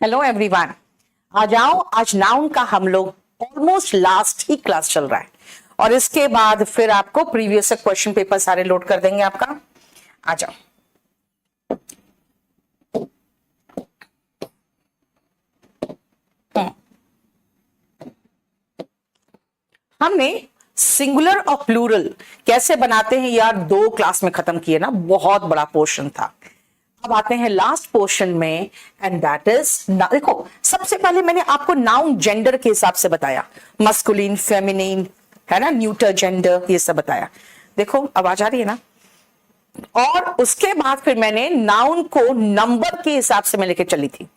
Hello everyone. आ जाओ, आज noun का हम लोग ऑलमोस्ट लास्ट ही क्लास चल रहा है और इसके बाद फिर आपको प्रीवियस क्वेश्चन पेपर सारे लोड कर देंगे आपका। आ जाओ। हमने सिंगुलर और प्लूरल कैसे बनाते हैं यार, 2 क्लास में खत्म किए ना, बहुत बड़ा पोर्शन था। अब आते हैं लास्ट पोर्शन में एंड दैट इज, देखो सबसे पहले मैंने आपको नाउन जेंडर के हिसाब से बताया, मस्कुलिन फेमिनिन है ना, न्यूटर जेंडर, ये सब बताया। देखो आवाज आ रही है ना। और उसके बाद फिर मैंने नाउन को नंबर के हिसाब से मैं लेके चली थी,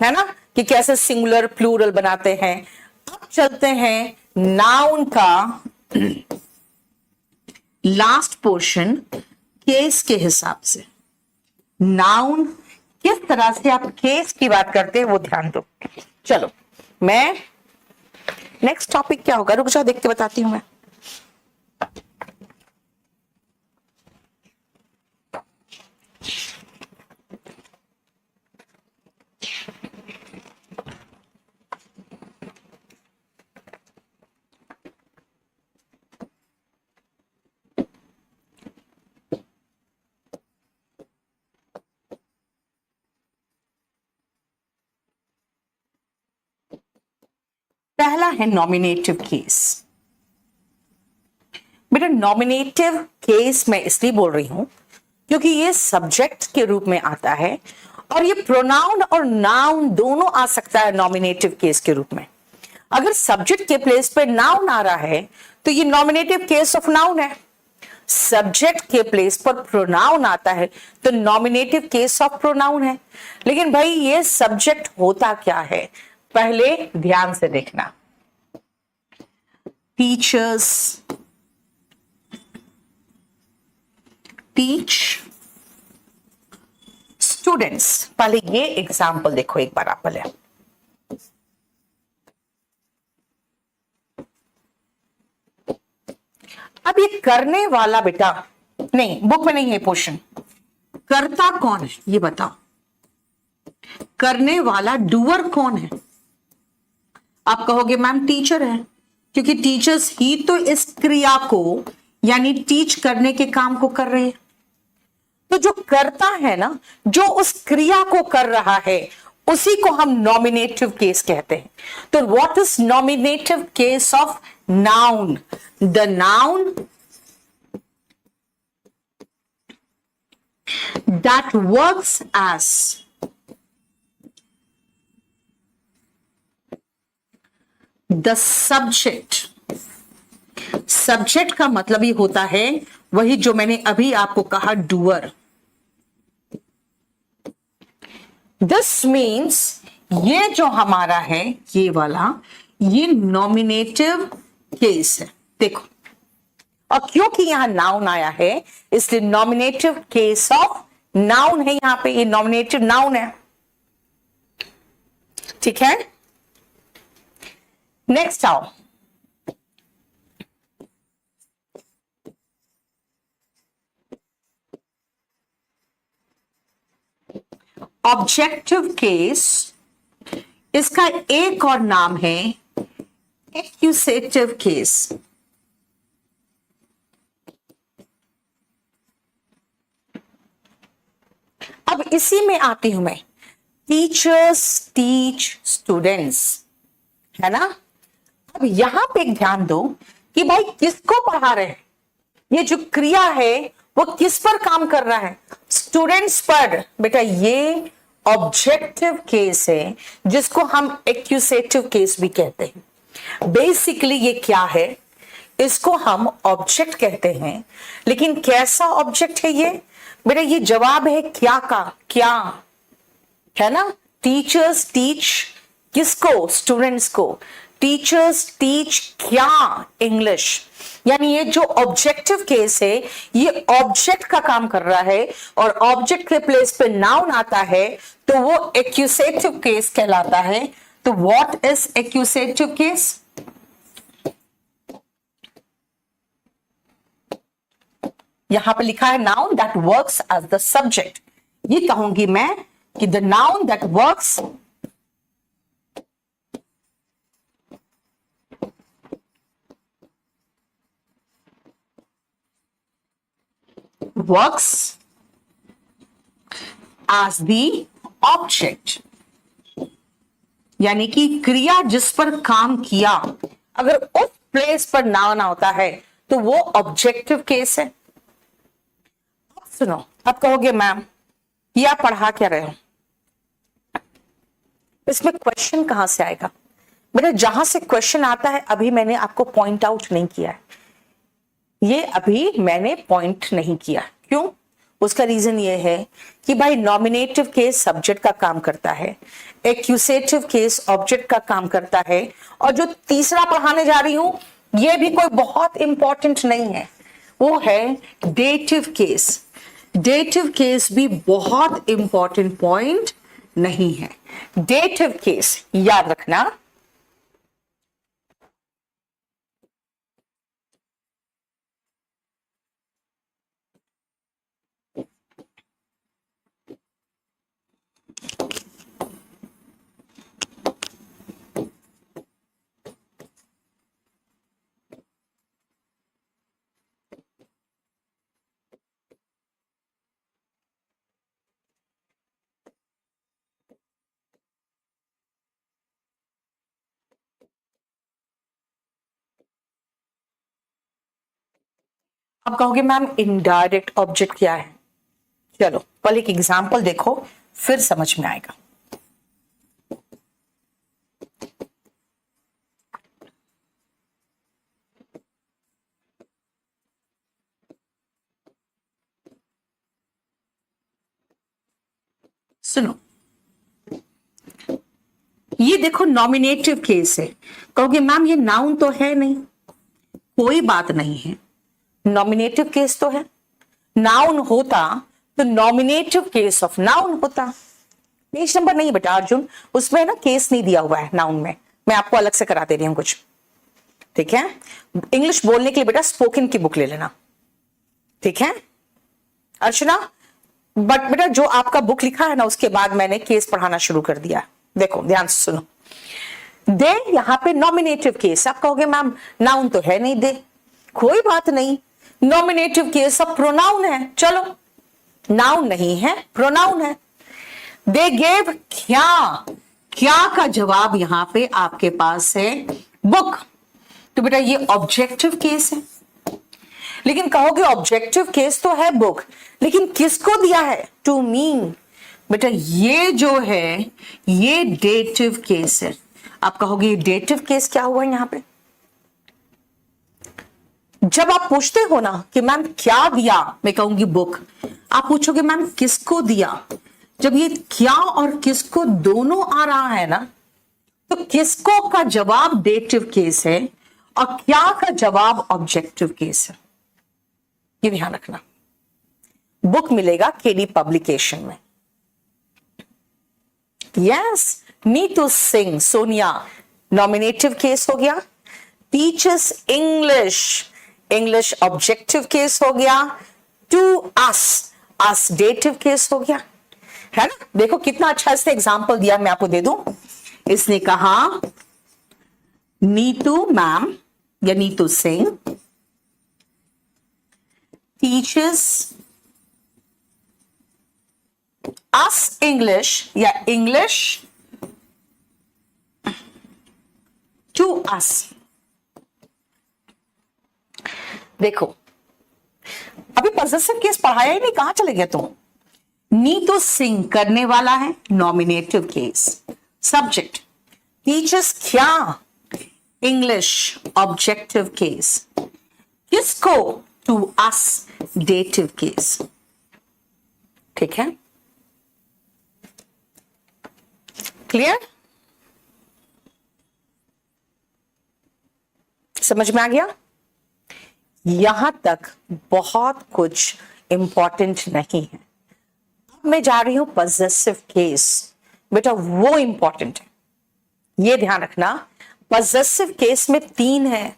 है ना, कि कैसे सिंगुलर प्लूरल बनाते हैं। अब चलते हैं नाउन का लास्ट पोर्शन, केस के हिसाब से। नाउन किस तरह से आप केस की बात करते हैं वो ध्यान दो। चलो, मैं नेक्स्ट टॉपिक क्या होगा, रुक जाओ देख के बताती हूं मैं। पहला है नॉमिनेटिव केस। बेटा नॉमिनेटिव केस मैं इसलिए बोल रही हूं क्योंकि ये सब्जेक्ट के रूप में आता है और ये प्रोनाउन और नाउन दोनों आ सकता है नॉमिनेटिव केस के रूप में। अगर सब्जेक्ट के प्लेस पे नाउन आ रहा है तो ये नॉमिनेटिव केस ऑफ नाउन है। सब्जेक्ट के प्लेस पर प्रोनाउन आता है तो नॉमिनेटिव केस ऑफ प्रोनाउन है। लेकिन भाई ये सब्जेक्ट होता क्या है, पहले ध्यान से देखना। टीचर्स टीच स्टूडेंट्स, पहले ये एग्जाम्पल देखो एक बार आप पहले। अब ये करने वाला बेटा नहीं, बुक में नहीं है पोर्शन। करता कौन है ये बताओ, करने वाला डूअर कौन है? आप कहोगे मैम टीचर है, क्योंकि टीचर्स ही तो इस क्रिया को यानी टीच करने के काम को कर रहे हैं। तो जो करता है ना, जो उस क्रिया को कर रहा है, उसी को हम नॉमिनेटिव केस कहते हैं। तो what is nominative case of noun? The noun that works as the subject। Subject का मतलब ही होता है वही जो मैंने अभी आपको कहा, डूअर। दिस मीन्स ये जो हमारा है ये वाला, ये नॉमिनेटिव केस है। देखो, और क्योंकि यहां नाउन आया है इसलिए नॉमिनेटिव केस ऑफ नाउन है, यहां पे ये नॉमिनेटिव नाउन है। ठीक है, नेक्स्ट आओ। ऑब्जेक्टिव केस, इसका एक और नाम है एक्यूसेटिव केस। अब इसी में आती हूं मैं, टीचर्स टीच स्टूडेंट्स, है ना। अब यहां पे ध्यान दो कि भाई किसको पढ़ा रहे हैं, ये जो क्रिया है वो किस पर काम कर रहा है? स्टूडेंट्स पर। बेटा ये ऑब्जेक्टिव केस है जिसको हम एक्यूसेटिव केस भी कहते हैं। बेसिकली ये क्या है, इसको हम ऑब्जेक्ट कहते हैं, लेकिन कैसा ऑब्जेक्ट है ये? बेटा ये जवाब है क्या का, क्या, है ना। टीचर्स टीच किसको? स्टूडेंट्स को। टीचर्स टीच क्या? इंग्लिश। यानी ये जो ऑब्जेक्टिव केस है ये ऑब्जेक्ट का काम कर रहा है और ऑब्जेक्ट के प्लेस पे नाउन आता है तो वो एक्यूसेटिव केस कहलाता है। तो व्हाट इज एक्यूसेटिव केस? यहां पे लिखा है noun that works as the subject. ये कहूंगी मैं कि the noun that works works as the object, यानी कि क्रिया जिस पर काम किया अगर उस प्लेस पर नाउन होता है तो वो ऑब्जेक्टिव केस है। अब सुनो, अब कहोगे मैम ये आप पढ़ा क्या रहे हो, इसमें क्वेश्चन कहां से आएगा? बेटा जहां से क्वेश्चन आता है अभी मैंने आपको पॉइंट आउट नहीं किया है, ये अभी मैंने पॉइंट नहीं किया। क्यों? उसका रीजन ये है कि भाई नॉमिनेटिव केस सब्जेक्ट का काम करता है, एक्यूसेटिव केस ऑब्जेक्ट का काम करता है, और जो तीसरा पढ़ाने जा रही हूं ये भी कोई बहुत इंपॉर्टेंट नहीं है, वो है डेटिव केस। डेटिव केस भी बहुत इंपॉर्टेंट पॉइंट नहीं है। डेटिव केस याद रखना, अब कहोगे मैम इनडायरेक्ट ऑब्जेक्ट क्या है? चलो पहले एक एग्जांपल देखो फिर समझ में आएगा। सुनो, ये देखो नॉमिनेटिव केस है। कहोगे मैम ये नाउन तो है नहीं, कोई बात नहीं है, नॉमिनेटिव केस तो है। नाउन होता तो नॉमिनेटिव केस ऑफ नाउन होता। पेज नंबर नहीं बेटा अर्जुन, उसमें ना केस नहीं दिया हुआ है नाउन में, मैं आपको अलग से करा दे रही हूं कुछ, ठीक है? इंग्लिश बोलने के लिए बेटा स्पोकन की बुक ले लेना, ठीक है अर्चना? बट बेटा जो आपका बुक लिखा है ना उसके बाद मैंने केस पढ़ाना शुरू कर दिया। देखो ध्यान से सुनो, दे यहां पे नॉमिनेटिव केस। आप कहोगे मैम नाउन तो है नहीं दे, कोई बात नहीं, नॉमिनेटिव केस अब प्रोनाउन है। चलो नाउन नहीं है, प्रोनाउन है। दे गेव क्या, क्या का जवाब यहां पे आपके पास है बुक, तो बेटा ये ऑब्जेक्टिव केस है। लेकिन कहोगे ऑब्जेक्टिव केस तो है बुक, लेकिन किसको दिया है? To me. बेटा ये जो है ये डेटिव केस है। आप कहोगे डेटिव केस क्या हुआ यहां पे? जब आप पूछते हो ना कि मैम क्या दिया, मैं कहूंगी बुक, आप पूछोगे मैम किसको दिया। जब ये क्या और किसको दोनों आ रहा है ना, तो किसको का जवाब डेटिव केस है और क्या का जवाब ऑब्जेक्टिव केस है, ये ध्यान रखना। बुक मिलेगा केडी पब्लिकेशन में। Yes, Neetu Singh Sonia nominative case हो गया। Teachers English, English objective case हो गया। To us, us dative case हो गया, है ना? देखो कितना अच्छा इसने एग्जाम्पल दिया, मैं आपको दे दूं। इसने कहा नीतू मैम या नीतू सिंह टीचर्स अस इंग्लिश या इंग्लिश टू अस। देखो अभी पॉसेसिव केस पढ़ाया ही नहीं, कहां चले गए तुम? नीतू सिंह करने वाला है, नॉमिनेटिव केस। सब्जेक्ट टीचर्स क्या, इंग्लिश ऑब्जेक्टिव केस। किसको? टू अस डेटिव केस, ठीक है? क्लियर? समझ में आ गया? यहां तक बहुत कुछ इंपॉर्टेंट नहीं है। अब मैं जा रही हूं पॉसेसिव केस, बेटा वो इंपॉर्टेंट है, ये ध्यान रखना। पॉसेसिव केस में तीन है,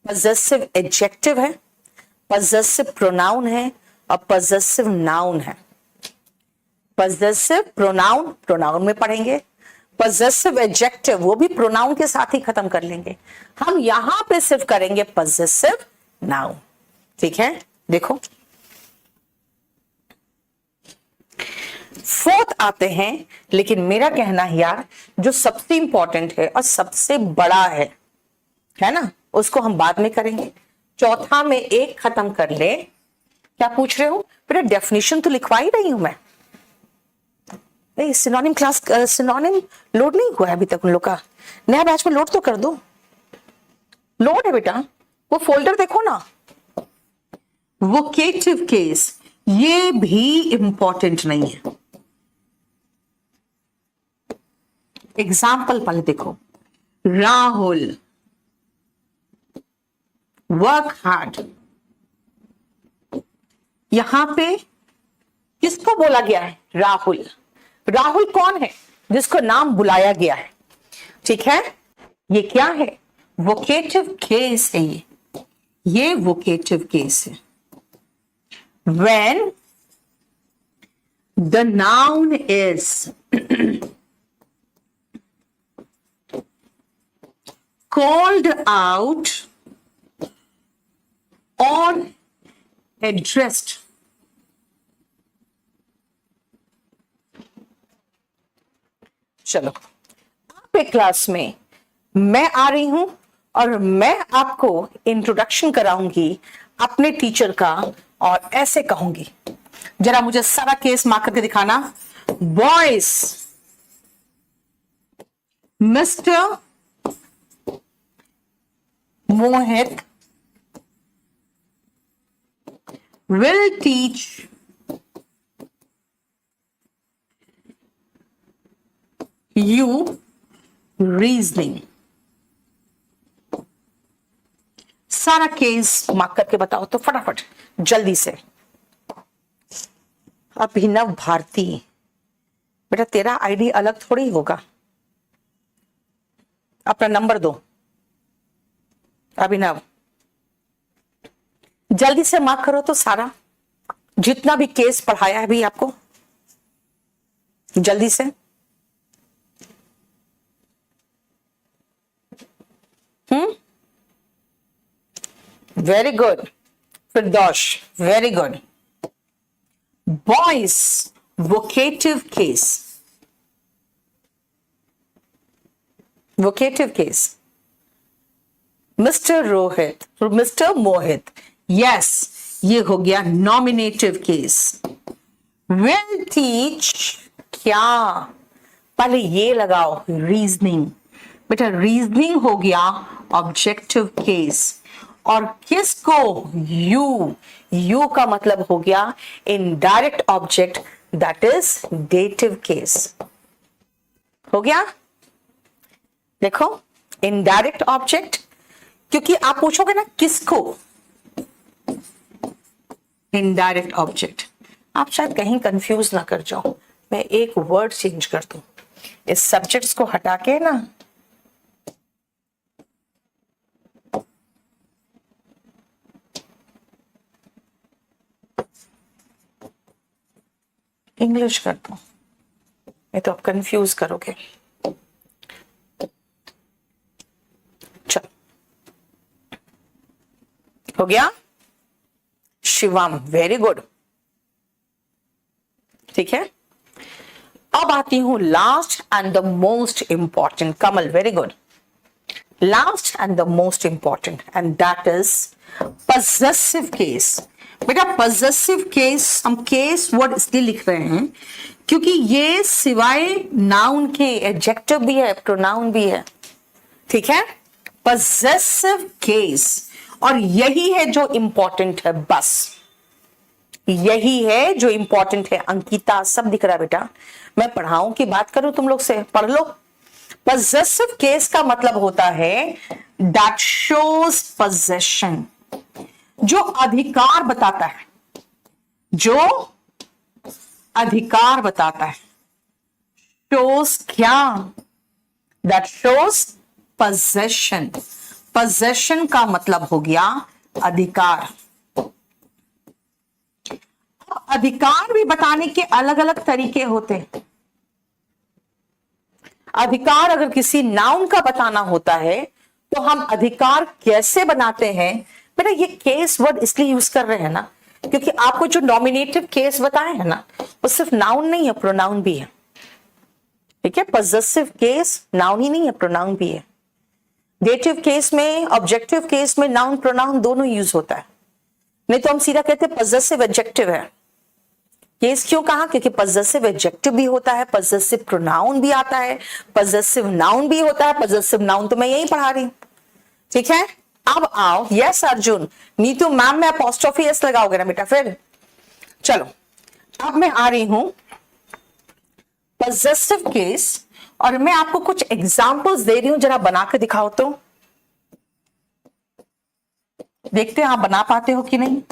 पॉसेसिव एडजेक्टिव है, पॉसेसिव प्रोनाउन है और पॉसेसिव नाउन है। पॉसेसिव प्रोनाउन प्रोनाउन में पढ़ेंगे, पॉसेसिव एडजेक्टिव वो भी प्रोनाउन के साथ ही खत्म कर लेंगे। हम यहां पे सिर्फ करेंगे पॉसेसिव नाउन, ठीक है? देखो फोर्थ आते हैं, लेकिन मेरा कहना है यार जो सबसे इंपॉर्टेंट है और सबसे बड़ा है ना, उसको हम बाद में करेंगे। चौथा में एक खत्म कर ले। क्या पूछ रहे हो बेटा? डेफिनेशन तो लिखवा ही रही हूं मैं। सिनोनिम क्लास, सिनोनिम लोड नहीं हुआ है अभी तक उन लोग का। नया बैच में लोड तो कर दो। लोड है बेटा, वो फोल्डर देखो ना। वोकेटिव केस ये भी इंपॉर्टेंट नहीं है। एग्जाम्पल पहले देखो। राहुल वर्क हार्ड, यहां पे किसको बोला गया है? राहुल। राहुल कौन है? जिसको नाम बुलाया गया है, ठीक है। ये क्या है? वोकेटिव केस है। ये वोकेटिव केस है। When the noun is called out or addressed चलो आप एक क्लास में मैं आ रही हूं और मैं आपको इंट्रोडक्शन कराऊंगी अपने टीचर का, और ऐसे कहूंगी, जरा मुझे सारा केस मार्क करके दिखाना। Boys, mister Mohit will teach you reasoning। सारा केस मार्क करके बताओ तो फटाफट जल्दी से। अभिनव भारती, बेटा तेरा आईडी अलग थोड़ी होगा, अपना नंबर दो। अभिनव जल्दी से मार्क करो तो सारा, जितना भी केस पढ़ाया है भी आपको, जल्दी से। Very good Firdaus, very good. Boys vocative case, vocative case. Mister Rohit, mister Mohit, yes ये हो गया नॉमिनेटिव केस। विल टीच, क्या पहले ये लगाओ, रीजनिंग। बेटा रीजनिंग हो गया ऑब्जेक्टिव केस, और किसको? यू का मतलब हो गया indirect object, that is dative case. हो गया? देखो इनडायरेक्ट ऑब्जेक्ट, क्योंकि आप पूछोगे ना किसको, इनडायरेक्ट ऑब्जेक्ट। आप शायद कहीं कंफ्यूज ना कर जाओ, मैं एक वर्ड चेंज कर दूं, इस सब्जेक्ट्स को हटा के ना इंग्लिश कर दूं, नहीं तो आप कंफ्यूज करोगे। चलो हो गया? शिवम वेरी गुड, ठीक है। अब आती हूं last and the most important. Kamal very good. Last and the most important, and that is possessive case. बेटा पजेसिव केस हम केस वर्ड इसलिए लिख रहे हैं क्योंकि ये सिवाय नाउन के एडजेक्टिव भी है, प्रोनाउन भी है, ठीक है। पजेसिव केस, और यही है जो इंपॉर्टेंट है, बस यही है जो इंपॉर्टेंट है। अंकिता सब दिख रहा है बेटा, मैं पढ़ाऊं की बात करूं, तुम लोग से पढ़ लो। पजेसिव केस का मतलब होता है दैट शोज पोजेशन, जो अधिकार बताता है, जो अधिकार बताता है। शोज क्या? That shows possession. पोजेशन का मतलब हो गया अधिकार। अधिकार भी बताने के अलग अलग तरीके होते हैं। अधिकार अगर किसी नाउन का बताना होता है तो हम अधिकार कैसे बनाते हैं? बेटा ये केस वर्ड इसलिए यूज कर रहे हैं ना क्योंकि आपको जो नॉमिनेटिव केस बताए हैं ना, वो सिर्फ नाउन नहीं है, प्रोनाउन भी है। ठीक है, पॉजेसिव केस नाउन ही नहीं है, प्रोनाउन भी है। डेटिव केस में, ऑब्जेक्टिव केस में नाउन प्रोनाउन दोनों यूज होता है। नहीं तो हम सीधा कहते हैं पॉजेसिव एडजेक्टिव है। केस क्यों कहा? क्योंकि पॉजेसिव एडजेक्टिव भी होता है, पॉजेसिव प्रोनाउन भी आता है, पॉजेसिव नाउन भी होता है। पॉजेसिव नाउन तो मैं यही पढ़ा रही हूं। ठीक है, अब आओ, यस अर्जुन, नीतू मैम में अपॉस्ट्रोफी एस लगाओगे ना बेटा फिर? चलो, अब मैं आ रही हूं पॉजेसिव केस, और मैं आपको कुछ एग्जांपल्स दे रही हूं, जरा बना के दिखाओ तो। देखते हैं आप बना पाते हो कि नहीं।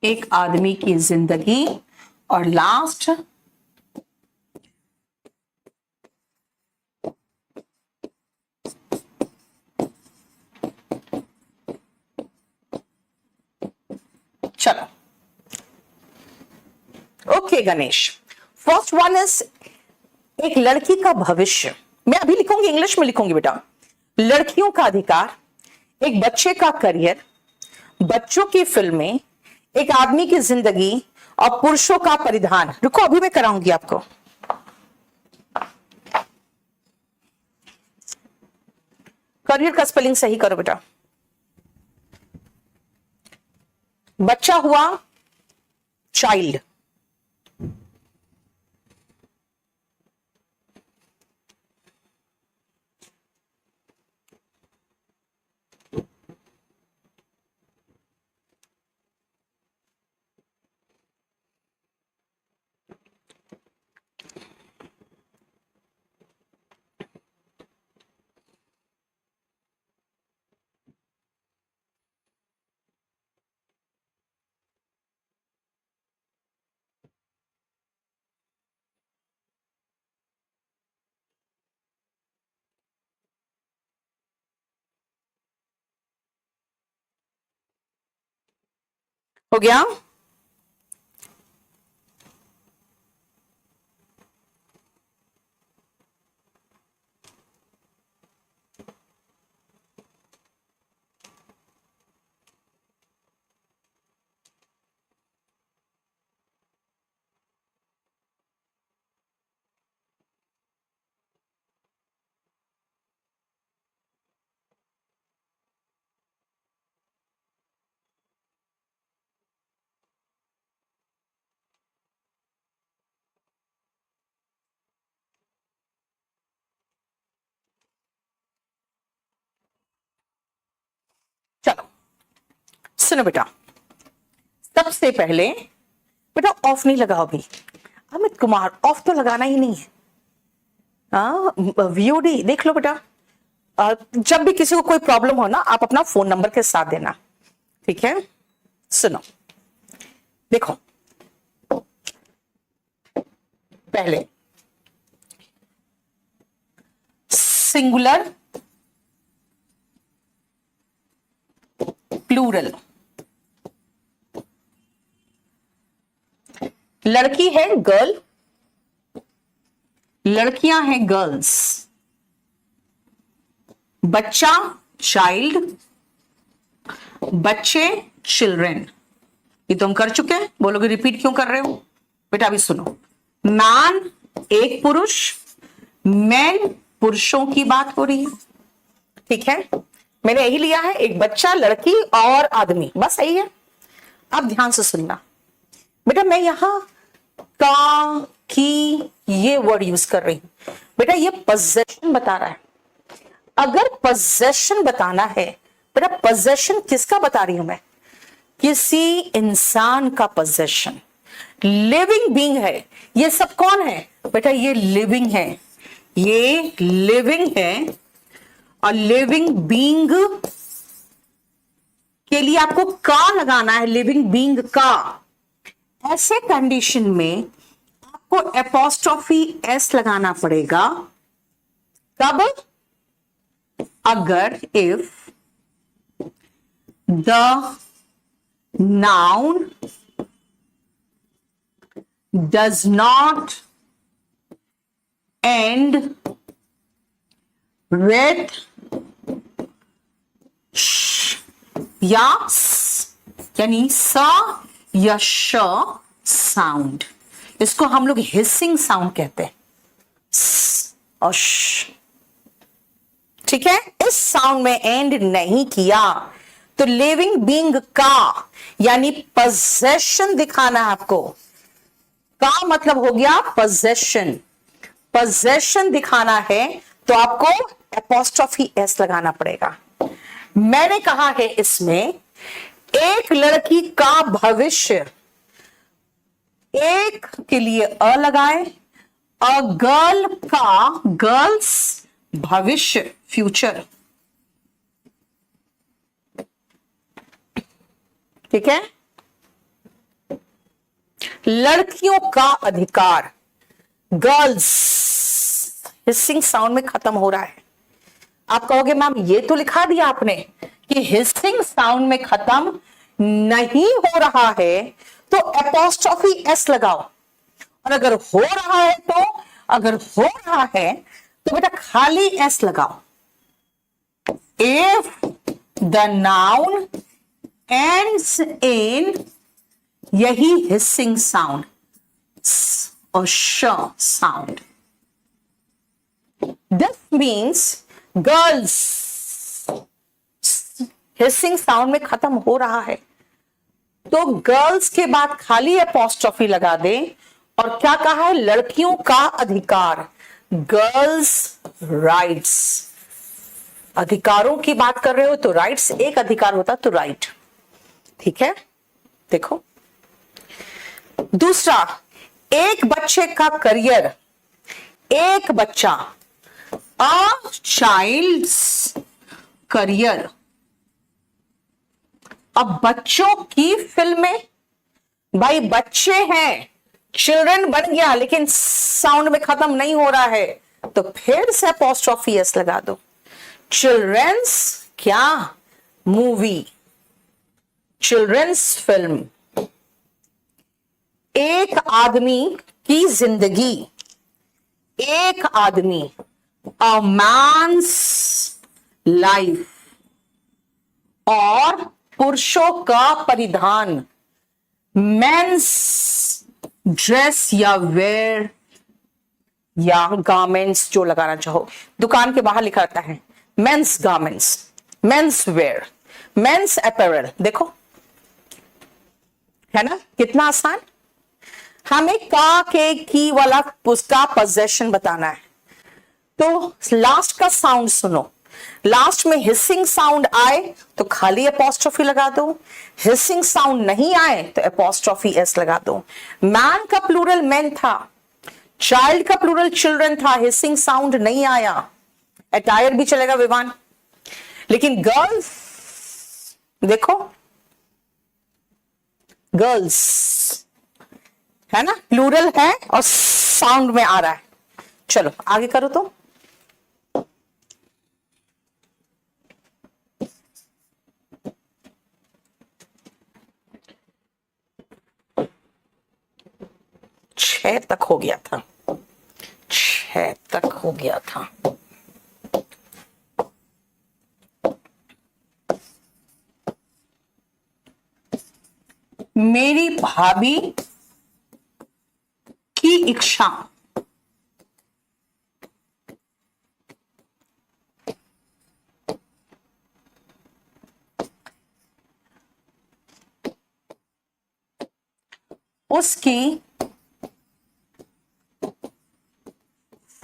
एक आदमी की जिंदगी, और लास्ट चलो, okay Ganesh. First one is एक लड़की का भविष्य। मैं अभी लिखूंगी, इंग्लिश में लिखूंगी बेटा। लड़कियों का अधिकार, एक बच्चे का करियर, बच्चों की फिल्में, एक आदमी की जिंदगी, और पुरुषों का परिधान। रुको, अभी मैं कराऊंगी आपको। करियर का स्पेलिंग सही करो बेटा। बच्चा हुआ चाइल्ड, हो गया? चलो सुनो बेटा, सबसे पहले बेटा ऑफ नहीं लगाओ अभी। अमित कुमार, ऑफ तो लगाना ही नहीं है। वीओडी देख लो बेटा। जब भी किसी को कोई प्रॉब्लम हो ना, आप अपना फोन नंबर के साथ देना। ठीक है, सुनो, देखो, पहले सिंगुलर, प्लूरल, लड़की है गर्ल, लड़कियां हैं गर्ल्स, बच्चा चाइल्ड, बच्चे चिल्ड्रेन। ये तो हम कर चुके हैं, बोलोगे रिपीट क्यों कर रहे हो? बेटा अभी सुनो, मैन एक पुरुष, मैन पुरुषों की बात हो रही है, ठीक है। मैंने यही लिया है, एक बच्चा, लड़की और आदमी, बस यही है। अब ध्यान से सुनना बेटा, मैं यहां का की ये वर्ड यूज कर रही हूं बेटा, ये पोजेशन बता रहा है। अगर पोजेशन बताना है बेटा, पोजेशन किसका बता रही हूं मैं? किसी इंसान का पोजेशन, लिविंग बीइंग है। ये सब कौन है बेटा? ये लिविंग है, ये लिविंग है। और लिविंग बीइंग के लिए आपको का लगाना है, लिविंग बीइंग का। ऐसे कंडीशन में आपको एपोस्ट्रोफी एस लगाना पड़ेगा। कब? अगर if the noun does not end with sh या स, यानी स या श साउंड। इसको हम लोग हिसिंग साउंड कहते हैं, स और श, ठीक है। इस साउंड में एंड नहीं किया तो लिविंग बीइंग का यानी पोजेशन दिखाना है आपको। का मतलब हो गया पोजेशन, पोजेशन दिखाना है तो आपको एपोस्ट्रोफी एस लगाना पड़ेगा। मैंने कहा है इसमें एक लड़की का भविष्य, एक के लिए अ लगाए, अ गर्ल का, गर्ल्स भविष्य फ्यूचर, ठीक है। लड़कियों का अधिकार, गर्ल्स, हिसिंग साउंड में खत्म हो रहा है। आप कहोगे मैम ये तो लिखा दिया आपने कि हिसिंग साउंड में खत्म नहीं हो रहा है, तो एपोस्ट्रोफी एस लगाओ। और अगर हो रहा है तो, अगर हो रहा है तो बेटा खाली एस लगाओ। If the noun ends in, यही हिसिंग साउंड और श sound, this means girls, hissing sound में खत्म हो रहा है तो गर्ल्स के बाद खाली एपोस्ट्रोफी लगा दे। और क्या कहा है? लड़कियों का अधिकार, गर्ल्स राइट्स। अधिकारों की बात कर रहे हो तो राइट्स, एक अधिकार होता तो राइट, ठीक है। देखो दूसरा, एक बच्चे का करियर, एक बच्चा, अ चाइल्ड्स करियर। अब बच्चों की फिल्में, भाई बच्चे हैं, चिल्ड्रन बन गया लेकिन साउंड में खत्म नहीं हो रहा है तो फिर से एपोस्ट्रोफी एस लगा दो। चिल्ड्रंस क्या? Movie, children's film. एक आदमी की जिंदगी, एक आदमी, अ मैन्स लाइफ। और पुरुषों का परिधान, मेंस ड्रेस या वेयर या गारमेंट्स, जो लगाना चाहो। दुकान के बाहर लिखा रहता है men's garments, men's wear, men's apparel. देखो है ना कितना आसान। हमें का के की वाला उसका पोजेशन बताना है तो लास्ट का साउंड सुनो। लास्ट में हिसिंग साउंड आए तो खाली एपोस्ट्रोफी लगा दो, हिसिंग साउंड नहीं आए तो एपोस्ट्रोफी एस लगा दो। मैन का प्लूरल मैन था, चाइल्ड का प्लूरल चिल्ड्रन था, हिसिंग साउंड नहीं आया। अटायर भी चलेगा विवान, लेकिन गर्ल्स देखो, गर्ल्स है ना, प्लूरल है और साउंड में आ रहा है। चलो आगे करो तो। 6 तक हो गया था, 6 तक हो गया था। मेरी भाभी की इच्छा उसकी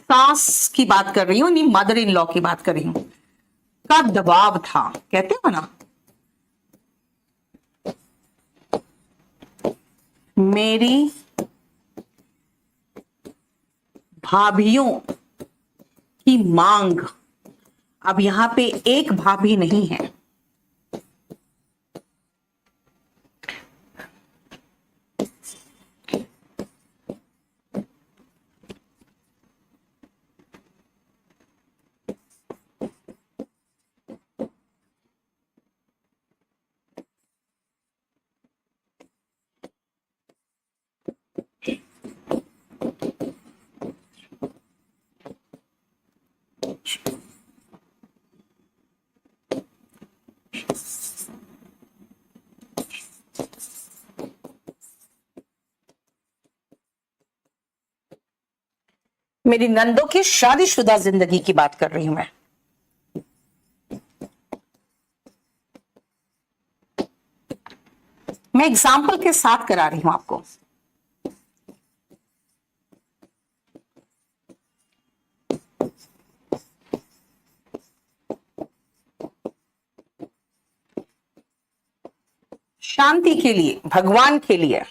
सास की बात कर रही हूं, नहीं मदर इन लॉ की बात कर रही हूं, का दबाव था, कहते हो ना, मेरी भाभीियों की मांग। अब यहां पे एक भाभी नहीं है, मेरी नंदों की शादीशुदा जिंदगी की बात कर रही हूं मैं। मैं एग्जाम्पल के साथ करा रही हूं आपको। शांति के लिए, भगवान के लिए,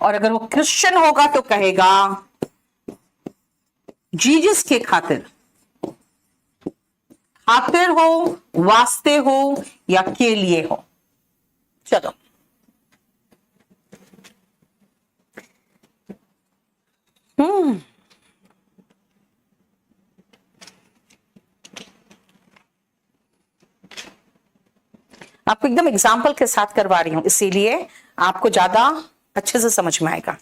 और अगर वो क्रिश्चियन होगा तो कहेगा जीसस के खातिर, खातिर हो, वास्ते हो या के लिए हो। चलो आपको एकदम एग्जाम्पल के साथ करवा रही हूं, इसीलिए आपको ज्यादा अच्छे से समझ में आएगा।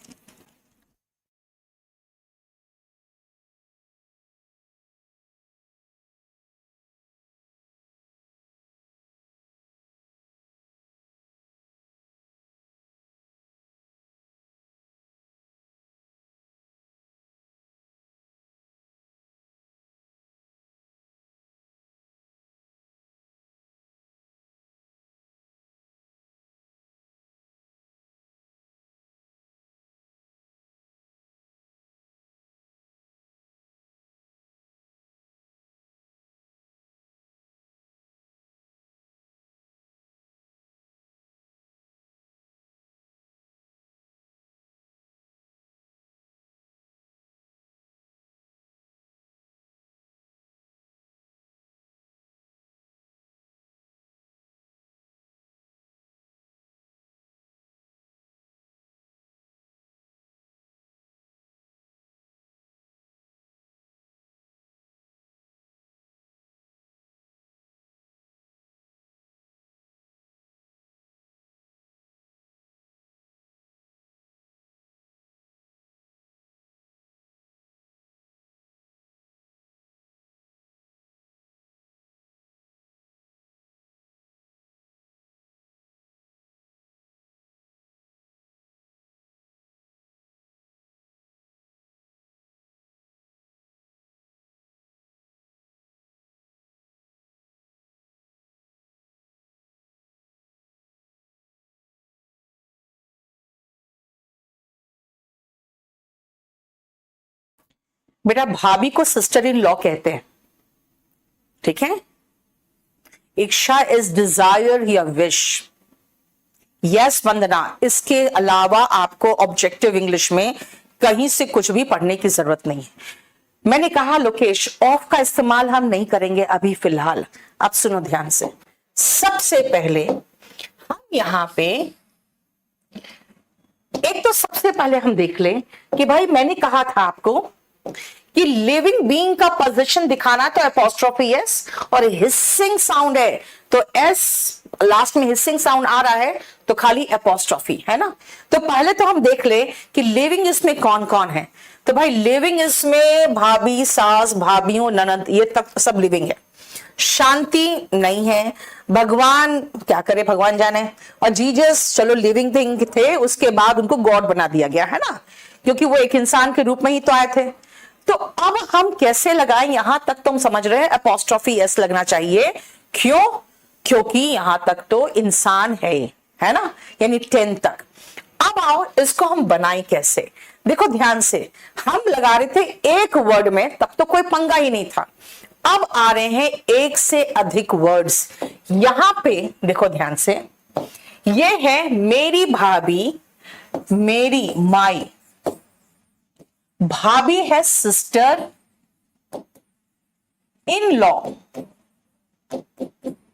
बेटा भाभी को सिस्टर इन लॉ कहते हैं, ठीक है। इच्छा इज डिजायर या विश। यस वंदना, इसके अलावा आपको ऑब्जेक्टिव इंग्लिश में कहीं से कुछ भी पढ़ने की जरूरत नहीं है। मैंने कहा लोकेश ऑफ का इस्तेमाल हम नहीं करेंगे अभी फिलहाल। अब सुनो ध्यान से, सबसे पहले हम यहां पे एक तो सबसे पहले हम देख लें कि भाई मैंने कहा था आपको कि लिविंग बीइंग का पोजीशन दिखाना तो एपोस्ट्रोफी एस और हिसिंग साउंड है तो एस लास्ट में हिसिंग साउंड आ रहा है तो खाली एपोस्ट्रॉफी है ना। तो पहले तो हम देख ले कि लिविंग इसमें कौन कौन है। तो भाई लिविंग इसमें भाभी, सास, भाभीओं, ननद, ये तक सब लिविंग है। शांति नहीं है, भगवान क्या करे भगवान जाने, और जीसस चलो लिविंग थिंग थे, उसके बाद उनको गॉड बना दिया गया है ना, क्योंकि वो एक इंसान के रूप में ही तो आए थे। तो अब हम कैसे लगाएं, यहां तक तो हम समझ रहे हैं एपोस्ट्रॉफी एस लगना चाहिए। क्यों? क्योंकि यहां तक तो इंसान है ना, यानी 10 तक। अब आओ इसको हम बनाएं कैसे। देखो ध्यान से, हम लगा रहे थे एक वर्ड में, तब तो कोई पंगा ही नहीं था। अब आ रहे हैं एक से अधिक वर्ड्स। यहां पे देखो ध्यान से, ये है मेरी भाभी, मेरी माई, भाभी है सिस्टर इन लॉ।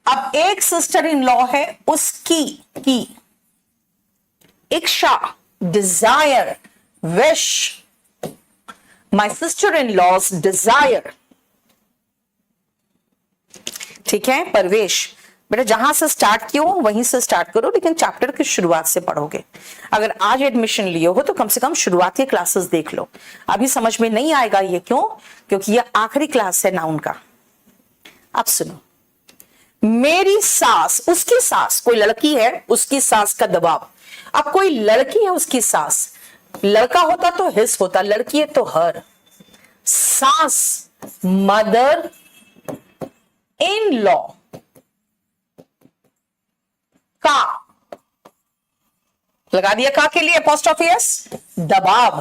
अब एक सिस्टर इन लॉ है, उसकी की, इच्छा, desire, wish, my sister in law's desire. ठीक है, परवेश बेटा जहां से स्टार्ट किए हो वहीं से स्टार्ट करो, लेकिन चैप्टर की शुरुआत से पढ़ोगे। अगर आज एडमिशन लिए हो तो कम से कम शुरुआती क्लासेस देख लो। अभी समझ में नहीं आएगा ये क्यों? क्योंकि ये आखिरी क्लास है नाउन का। अब सुनो, मेरी सास, उसकी सास, कोई लड़की है उसकी सास का दबाव। अब कोई लड़की है उसकी सास, लड़का होता तो हिस होता, लड़की है तो हर। सास मदर इन लॉ का, लगा दिया का के लिए एपोस्ट्रोफी एस, दबाव,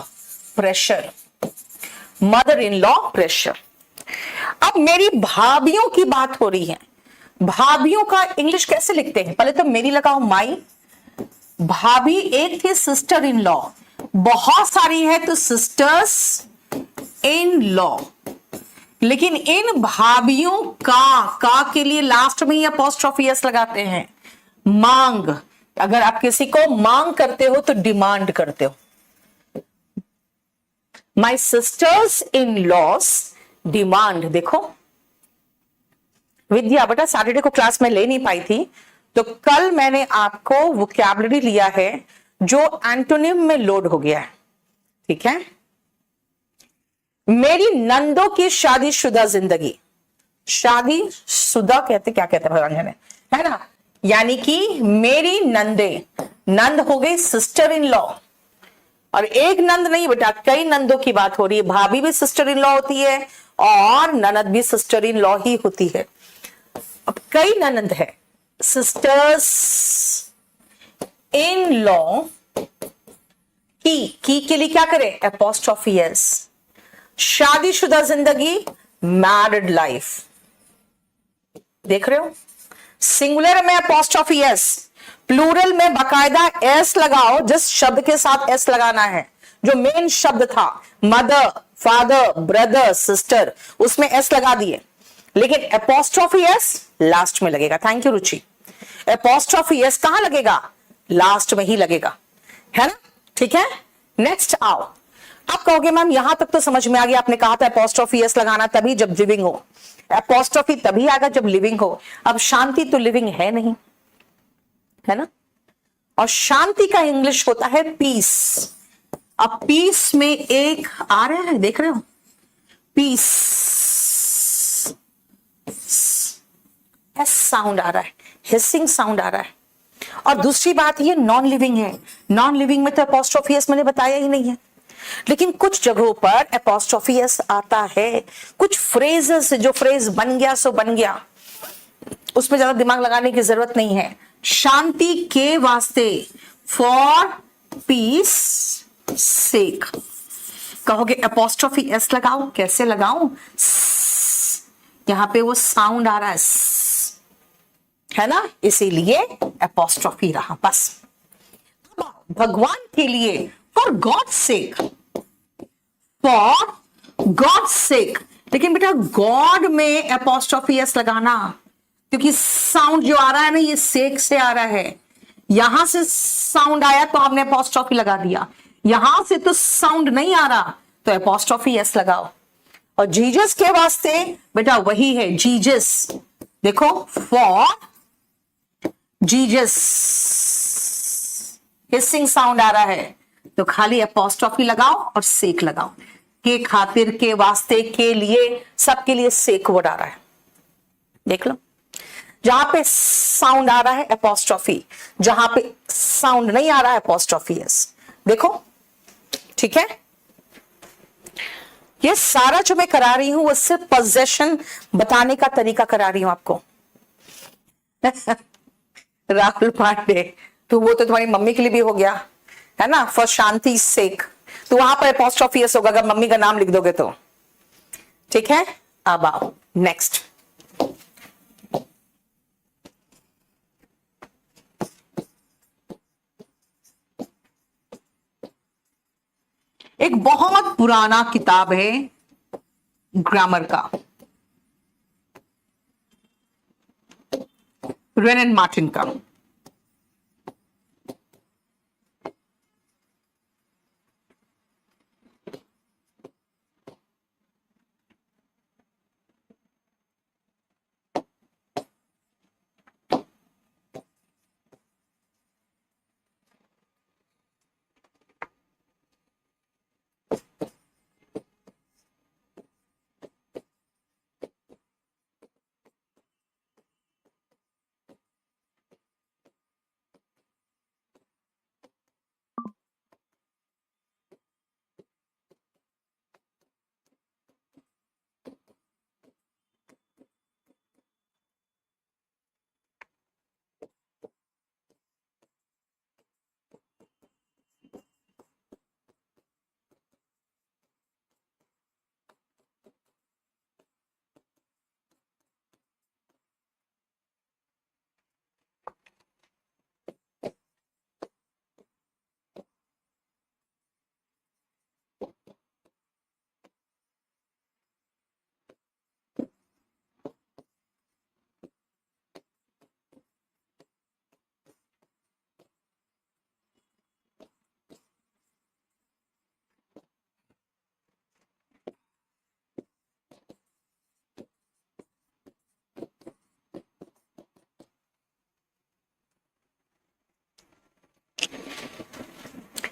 pressure, mother in law pressure. अब मेरी भाभीियों की बात हो रही है, भाभीियों का इंग्लिश कैसे लिखते हैं? पहले तो मेरी लगाओ माई, भाभी एक थी सिस्टर इन लॉ, बहुत सारी है तो सिस्टर्स इन लॉ। लेकिन इन भाभीियों का के लिए लास्ट में ही एपोस्ट्रोफी एस लगाते हैं। मांग, अगर आप किसी को मांग करते हो तो डिमांड करते हो। माई सिस्टर्स इन लॉस डिमांड। देखो विद्या बेटा सैटरडे को क्लास में ले नहीं पाई थी, तो कल मैंने आपको वोकैबुलरी लिया है जो एंटोनिम में लोड हो गया है। ठीक है, मेरी नंदों की शादीशुदा जिंदगी, शादीशुदा कहते, क्या कहते हैं भगवान जाने, है ना, यानी कि मेरी नंदे, नंद हो गई सिस्टर इन लॉ, और एक नंद नहीं बेटा कई नंदों की बात हो रही है। भाभी भी सिस्टर इन लॉ होती है और ननद भी सिस्टर इन लॉ ही होती है। अब कई ननद है, सिस्टर्स इन लॉ की के लिए क्या करें? Apostrophe S. शादीशुदा जिंदगी, मैरिड लाइफ, देख रहे हो, सिंगुलर में एपोस्ट्रोफी एस, प्लूरल में बकायदा एस लगाओ, जिस शब्द के साथ एस लगाना है, जो मेन शब्द था मदर, फादर, ब्रदर, सिस्टर, उसमें एस लगा दिए। लेकिन एपोस्ट्रोफी एस लास्ट में लगेगा। Thank you Ruchi. Apostrophe S कहां लगेगा? लास्ट में ही लगेगा, है ना। ठीक है, नेक्स्ट आओ। आप कहोगे मैम यहां तक तो समझ में आ गया, आपने कहा था एपोस्ट्रोफी एस लगाना तभी जब लिविंग हो, एपोस्ट्रोफी तभी आएगा जब लिविंग हो। अब शांति तो लिविंग है नहीं, है ना, और शांति का इंग्लिश होता है पीस। अब पीस में एक आ रहा है, देख रहे हो, पीस, एस साउंड आ रहा है, हिसिंग साउंड आ रहा है। और दूसरी बात ये नॉन लिविंग है, नॉन लिविंग में तो एपोस्ट्रोफी एस मैंने बताया ही नहीं है। लेकिन कुछ जगहों पर एपोस्ट्रोफी एस आता है, कुछ फ्रेजेस, जो फ्रेज बन गया सो बन गया, उसमें ज्यादा दिमाग लगाने की जरूरत नहीं है। शांति के वास्ते, फॉर पीस सेक, कहोगे एपोस्ट्रोफी एस लगाओ, कैसे लगाऊं? यहां पे वो साउंड आ रहा है ना, इसीलिए एपोस्ट्रोफी रहा। बस भगवान के लिए, for God sake, for God sake. लेकिन बेटा गॉड में एपोस्ट्रोफी एस लगाना, क्योंकि साउंड जो आ रहा है ना ये सेक से आ रहा है। यहां से साउंड आया तो आपने एपोस्ट्रोफी लगा दिया, यहां से तो साउंड नहीं आ रहा तो एपोस्ट्रोफी एस लगाओ। और जीजस के वास्ते बेटा वही है, जीजस। देखो फॉर जीजस, हिसिंग साउंड आ रहा है तो खाली अपॉस्ट्रोफी लगाओ और सेक लगाओ। के खातिर, के वास्ते, के लिए, सबके लिए सेक वर्ड आ रहा है। देख लो, जहां पे साउंड आ रहा है अपॉस्ट्रोफी, जहां पे साउंड नहीं आ रहा है अपॉस्ट्रोफी यस। देखो, ठीक है। ये सारा जो मैं करा रही हूं वो सिर्फ पोजेशन बताने का तरीका करा रही हूं आपको। राहुल पांडे, तो वो तो तुम्हारी मम्मी के लिए भी हो गया है ना, फॉर शांति सेक, तो वहां पर अपॉस्ट्रोफी यस होगा अगर मम्मी का नाम लिख दोगे तो। ठीक है, अब आओ नेक्स्ट। एक बहुत पुराना किताब है ग्रामर का, रेन एंड मार्टिन का।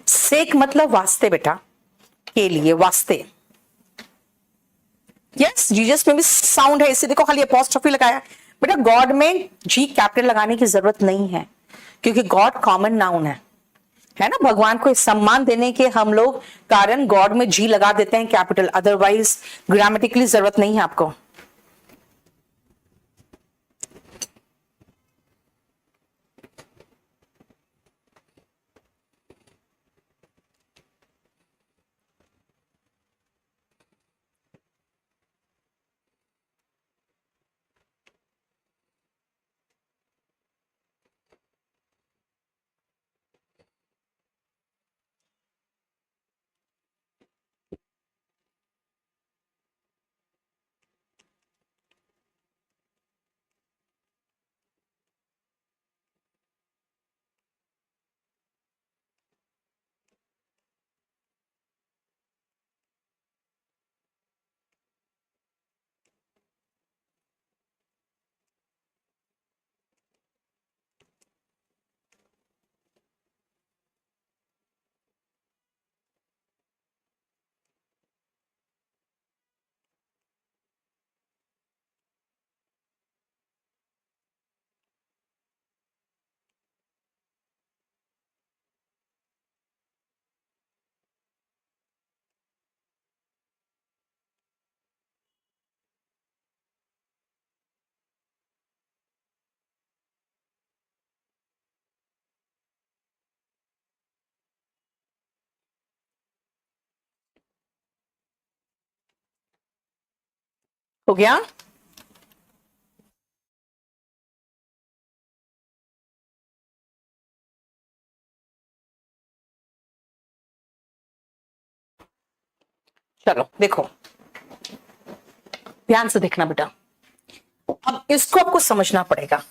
सेक मतलब वास्ते बेटा, के लिए, वास्ते। यस, जीजस में भी साउंड है, इसे देखो खाली अपॉस्ट्रोफी लगाया। बेटा गॉड में जी कैपिटल लगाने की जरूरत नहीं है क्योंकि गॉड कॉमन नाउन है ना। भगवान को सम्मान देने के हम लोग कारण गॉड में जी लगा देते हैं कैपिटल, अदरवाइज ग्रामेटिकली जरूरत नहीं है आपको। हो गया। चलो देखो, ध्यान से देखना बेटा। अब इसको आपको समझना पड़ेगा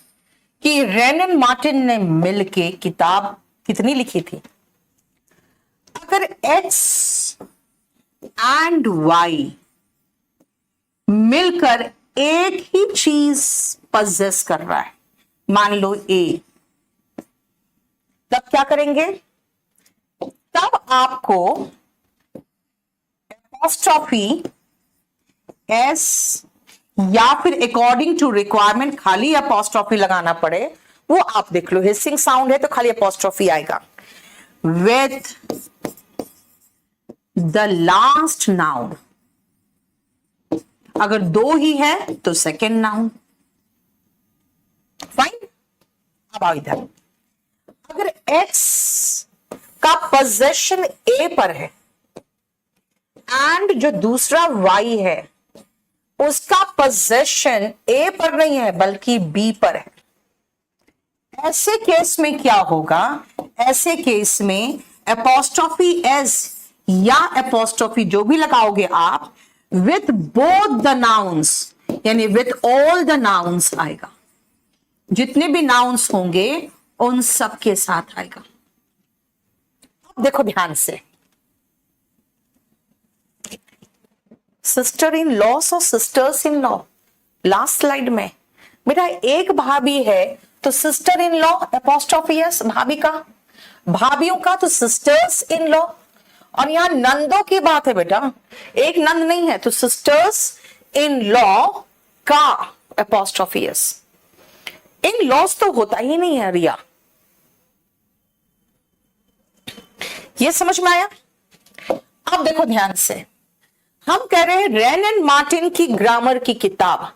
कि रेन एंड मार्टिन ने मिलके किताब कितनी लिखी थी। अगर एक्स एंड वाई मिलकर एक ही चीज पजेस कर रहा है, मान लो ए, तब क्या करेंगे, तब आपको एपॉस्ट्रॉफी एस या फिर अकॉर्डिंग टू रिक्वायरमेंट खाली एपॉस्ट्रॉफी लगाना पड़े, वो आप देख लो। हिसिंग साउंड है तो खाली एपॉस्ट्रॉफी आएगा। विथ द लास्ट नाउन, अगर दो ही है तो सेकेंड नाउन। फाइन। अब आओ इधर, अगर एक्स का पोजेशन ए पर है एंड जो दूसरा वाई है उसका पोजेशन ए पर नहीं है बल्कि बी पर है, ऐसे केस में क्या होगा, ऐसे केस में एपॉस्ट्रॉफी एस या एपॉस्ट्रॉफी जो भी लगाओगे आप, विथ बोथ द नाउन्स यानी विथ ऑल द नाउन्स आएगा। जितने भी नाउन्स होंगे उन सब के साथ आएगा। अब देखो ध्यान से, सिस्टर इन लॉस और sisters in law, last slide में बेटा एक भाभी है तो sister in law apostrophe S भाभी का, भाभीियों का तो सिस्टर्स इन लॉ, और यहां नंदों की बात है बेटा, एक नंद नहीं है तो सिस्टर्स इन लॉ का एपॉस्ट्रॉफी एस। इन लॉस तो होता ही नहीं है रिया, ये समझ में आया। अब देखो ध्यान से, हम कह रहे हैं रेन एंड मार्टिन की ग्रामर की किताब,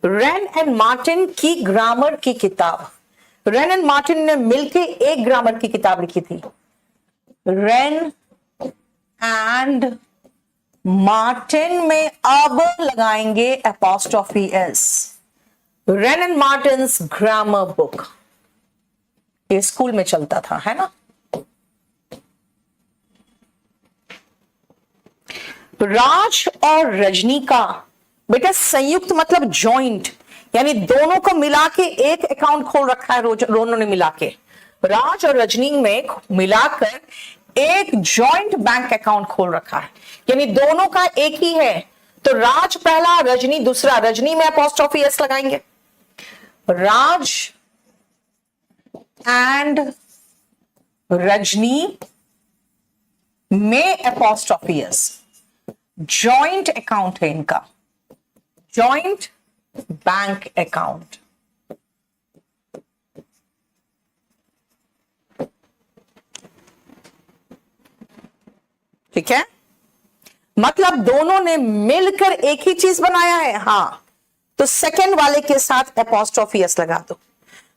रेन एंड मार्टिन की ग्रामर की किताब, रेन एंड मार्टिन ने मिलके एक ग्रामर की किताब लिखी थी। रेन एंड मार्टिन में अब लगाएंगे apostrophe S, rain and Martins grammar book, ये स्कूल में चलता था, है ना। राज और रजनी का बेटा संयुक्त मतलब जॉइंट, यानी दोनों को मिला के एक अकाउंट खोल रखा है, दोनों ने मिला के, राज और रजनी में मिलाकर एक जॉइंट बैंक अकाउंट खोल रखा है, यानी दोनों का एक ही है। तो राज पहला, रजनी दूसरा, रजनी में अपोस्ट्रोफी एस लगाएंगे। राज एंड रजनी में अपोस्ट्रोफी एस, जॉइंट अकाउंट है इनका, जॉइंट बैंक अकाउंट। ठीक है, मतलब दोनों ने मिलकर एक ही चीज बनाया है। हाँ, तो सेकंड वाले के साथ एपॉस्ट्रोफी एस लगा दो।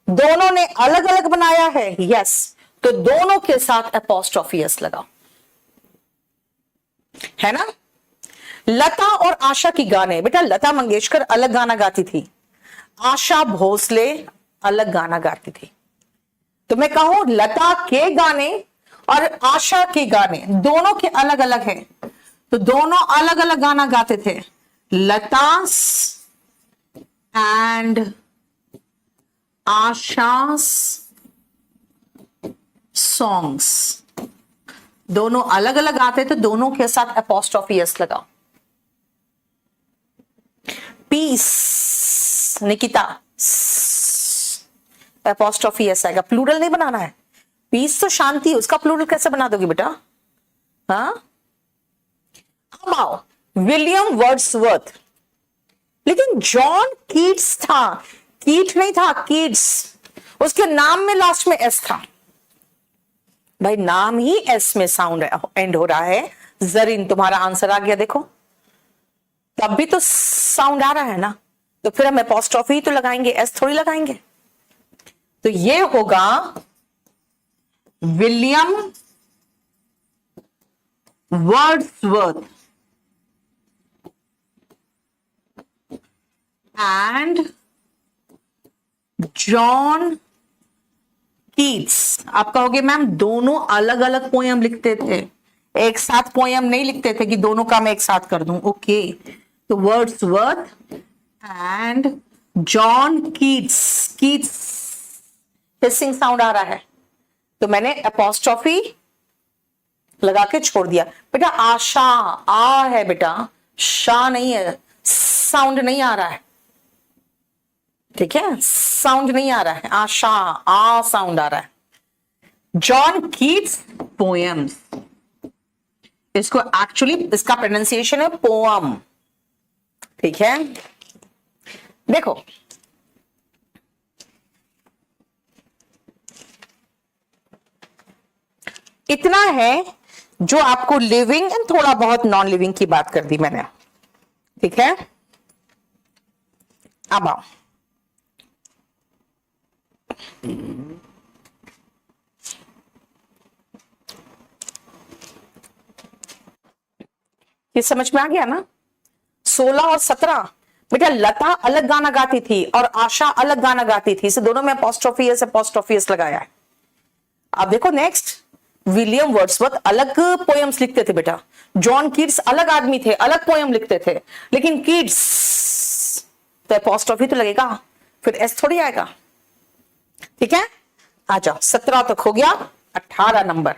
दोनों ने अलग अलग बनाया है, यस, तो दोनों के साथ एपॉस्ट्रोफी एस लगाओ, है ना। लता और आशा की गाने, बेटा लता मंगेशकर अलग गाना गाती थी, आशा भोसले अलग गाना गाती थी। तो मैं कहूं लता के गाने और आशा के गाने दोनों के अलग अलग हैं, तो दोनों अलग अलग गाना गाते थे। लता एंड आशास सॉन्ग्स दोनों अलग अलग आते थे, दोनों के साथ एपॉस्ट्रोफी एस लगाओ। पीस निकिता एपॉस्ट्रोफी एस आएगा, प्लूरल नहीं बनाना है। पीस तो शांति, उसका प्लूरल कैसे बना दोगे बेटा। हाँ, अब आओ विलियम वर्ड्सवर्थ, लेकिन जॉन कीट्स था, कीट नहीं था, कीट्स, उसके नाम में लास्ट में एस था। भाई नाम ही एस में साउंड एंड हो रहा है। जरीन तुम्हारा आंसर आ गया, देखो तब भी तो साउंड आ रहा है ना, तो फिर हम एपॉस्ट्रोफी तो लगाएंगे, एस थोड़ी लगाएंगे। तो ये होगा William Wordsworth and John Keats. आप कहोगे मैम दोनों अलग अलग पोयम लिखते थे, एक साथ पोयम नहीं लिखते थे कि दोनों का मैं एक साथ कर दूं। ओके, तो Wordsworth and John Keats, Keats hissing sound आ रहा है तो मैंने एपॉस्ट्रोफी लगा के छोड़ दिया। बेटा आशा आ है बेटा, शा नहीं है, साउंड नहीं आ रहा है। ठीक है, साउंड नहीं आ रहा है, आशा आ साउंड आ रहा है। जॉन कीट्स पोएम्स, इसको एक्चुअली इसका प्रोनाउंसिएशन है पोअम, ठीक है। देखो इतना है जो आपको लिविंग एंड थोड़ा बहुत नॉन लिविंग की बात कर दी मैंने, ठीक है। अब आओ, ये समझ में आ गया ना। 16 और 17 बेटा लता अलग गाना गाती थी और आशा अलग गाना गाती थी, इसे दोनों में अपोस्ट्रोफी लगाया है। अब देखो नेक्स्ट, विलियम वर्ड्सवर्थ अलग पोएम्स लिखते थे बेटा, जॉन कीट्स अलग आदमी थे, अलग पोएम लिखते थे, लेकिन कीट्स तो अपोस्ट्रोफी तो लगेगा, फिर एस थोड़ी आएगा, ठीक है। आ जाओ 17 तक हो गया, 18 नंबर।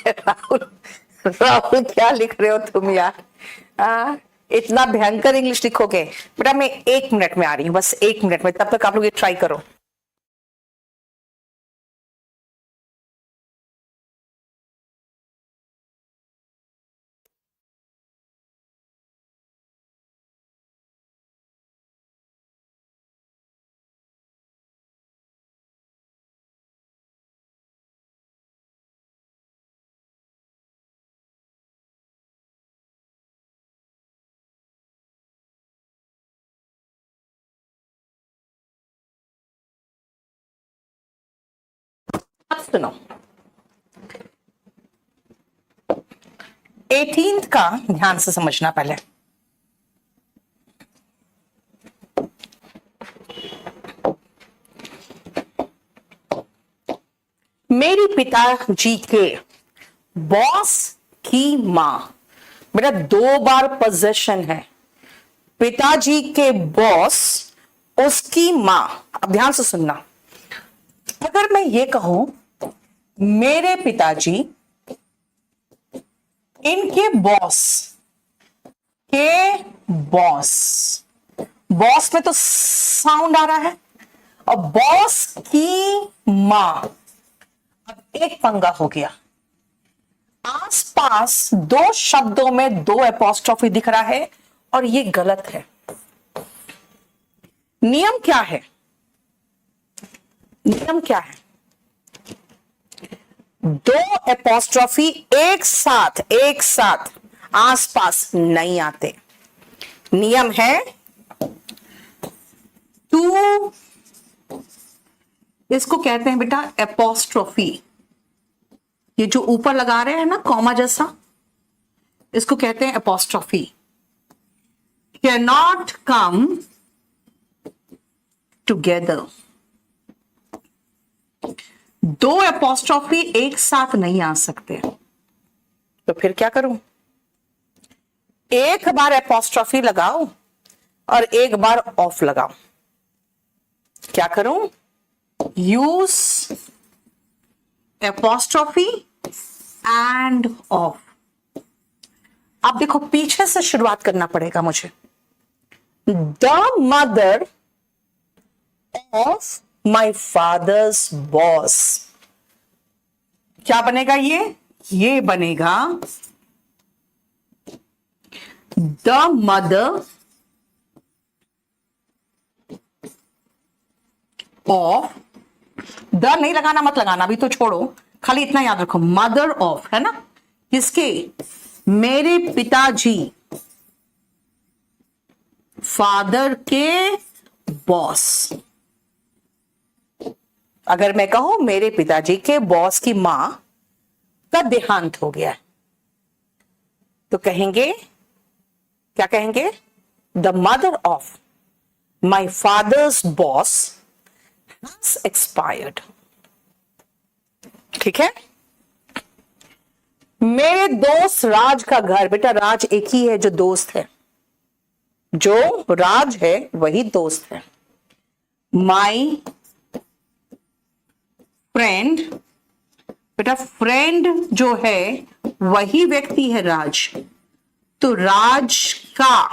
राहुल, राहुल क्या लिख रहे हो तुम यार, इतना भयंकर इंग्लिश लिखोगे बेटा। मैं 1 मिनट में आ रही हूँ, बस 1 मिनट में, तब तक आप लोग ये ट्राई करो। अब सुनो, 18th का ध्यान से समझना पहले। मेरी पिताजी के बॉस की मां, बेटा 2 बार पोजेशन है, पिताजी के बॉस, उसकी मां। अब ध्यान से सुनना, अगर मैं ये कहूं मेरे पिताजी इनके बॉस के बॉस, बॉस में तो साउंड आ रहा है, और बॉस की मां, अब एक पंगा हो गया, आसपास 2 शब्दों में 2 एपोस्ट्रोफी दिख रहा है और ये गलत है। नियम क्या है, नियम क्या है, दो एपोस्ट्रॉफी एक साथ आसपास नहीं आते। नियम है टू, इसको कहते हैं बेटा एपोस्ट्रॉफी। ये जो ऊपर लगा रहे हैं ना कॉमा जैसा, इसको कहते हैं apostrophe. Can not come together. दो एपोस्ट्रॉफी एक साथ नहीं आ सकते, तो फिर क्या करूं? एक बार एपोस्ट्रॉफी लगाओ और एक बार ऑफ लगाओ। क्या करूं? Use apostrophe end of. अब देखो पीछे से शुरुआत करना पड़ेगा मुझे। The mother of my father's boss. क्या बनेगा ये बनेगा द मदर ऑफ, द नहीं लगाना, मत लगाना अभी तो छोड़ो, खाली इतना याद रखो मदर ऑफ, है ना? किसके? मेरे पिताजी, फादर के बॉस। अगर मैं कहूं मेरे पिताजी के बॉस की मां का देहांत हो गया, तो कहेंगे, क्या कहेंगे? The mother of my father's boss has expired. ठीक है? मेरे दोस्त राज का घर, बेटा राज एक ही है जो दोस्त है, जो राज है वही दोस्त है। माई फ्रेंड, बेटा फ्रेंड जो है वही व्यक्ति है राज, तो राज का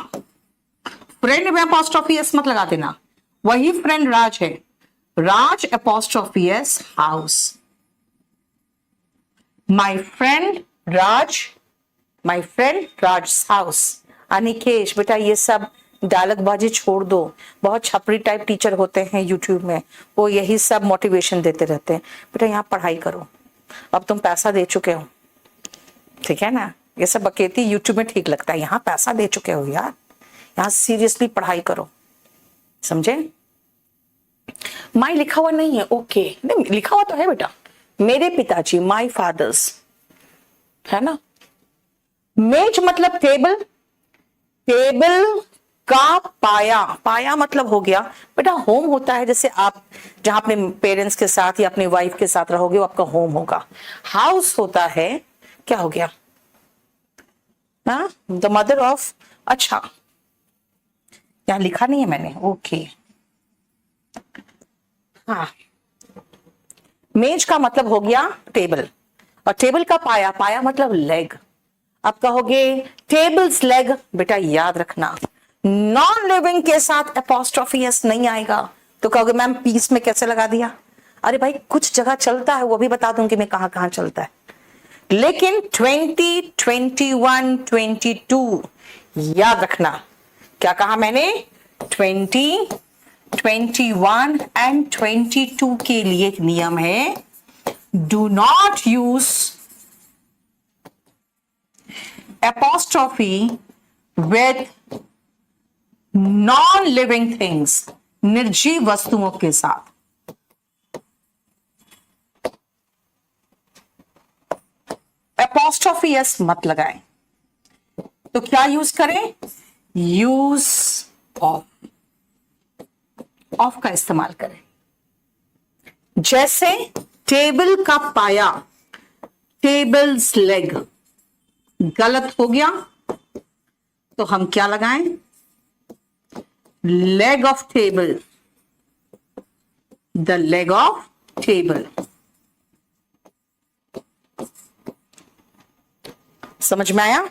फ्रेंड में अपोस्ट्रोफी एस मत लगा देना, वही फ्रेंड राज है। Raj apostrophe S house. My friend Raj, my friend Raj house. Anikesh बेटा ये सब डायलॉगबाजी छोड़ दो, बहुत छपरी टाइप टीचर होते हैं यूट्यूब में, वो यही सब मोटिवेशन देते रहते हैं। बेटा यहाँ पढ़ाई करो, अब तुम पैसा दे चुके हो, ठीक है ना? ये सब बकेती यूट्यूब में ठीक लगता है, यहाँ पैसा दे चुके हो यार, यहाँ सीरियसली पढ़ाई करो, समझे? माई लिखा हुआ नहीं है, ओके, नहीं लिखा हुआ तो है बेटा, मेरे पिताजी, माई फादर्स, है ना? मेज मतलब टेबल, टेबल का पाया, पाया मतलब हो गया बेटा होम होता है, जैसे आप जहां अपने पेरेंट्स के साथ या अपनी वाइफ के साथ रहोगे वो आपका होम होगा। हाउस होता है, क्या हो गया? द मदर ऑफ, अच्छा यहां लिखा नहीं है मैंने, ओके। हाँ, मेज का मतलब हो गया टेबल, और टेबल का पाया, पाया मतलब लेग। आप कहोगे टेबल्स लेग, बेटा याद रखना नॉन लिविंग के साथ एपोस्ट्रोफी एस नहीं आएगा, तो कहोगे मैम पीस में कैसे लगा दिया? अरे भाई कुछ जगह चलता है, वो भी बता दूंगी मैं कहां कहां चलता है, लेकिन 20, 21, 22 याद रखना। क्या कहा मैंने? 20, 21 एंड 22 के लिए एक नियम है, do not use apostrophe with non living things, निर्जीव वस्तुओं के साथ। एपोस्ट्रोफी एस मत लगाएं, तो क्या यूज करें? यूज ऑफ, ऑफ का इस्तेमाल करें। जैसे टेबल का पाया, टेबल्स लेग गलत हो गया, तो हम क्या लगाएं? Leg of table, the leg of table. समझ में आया?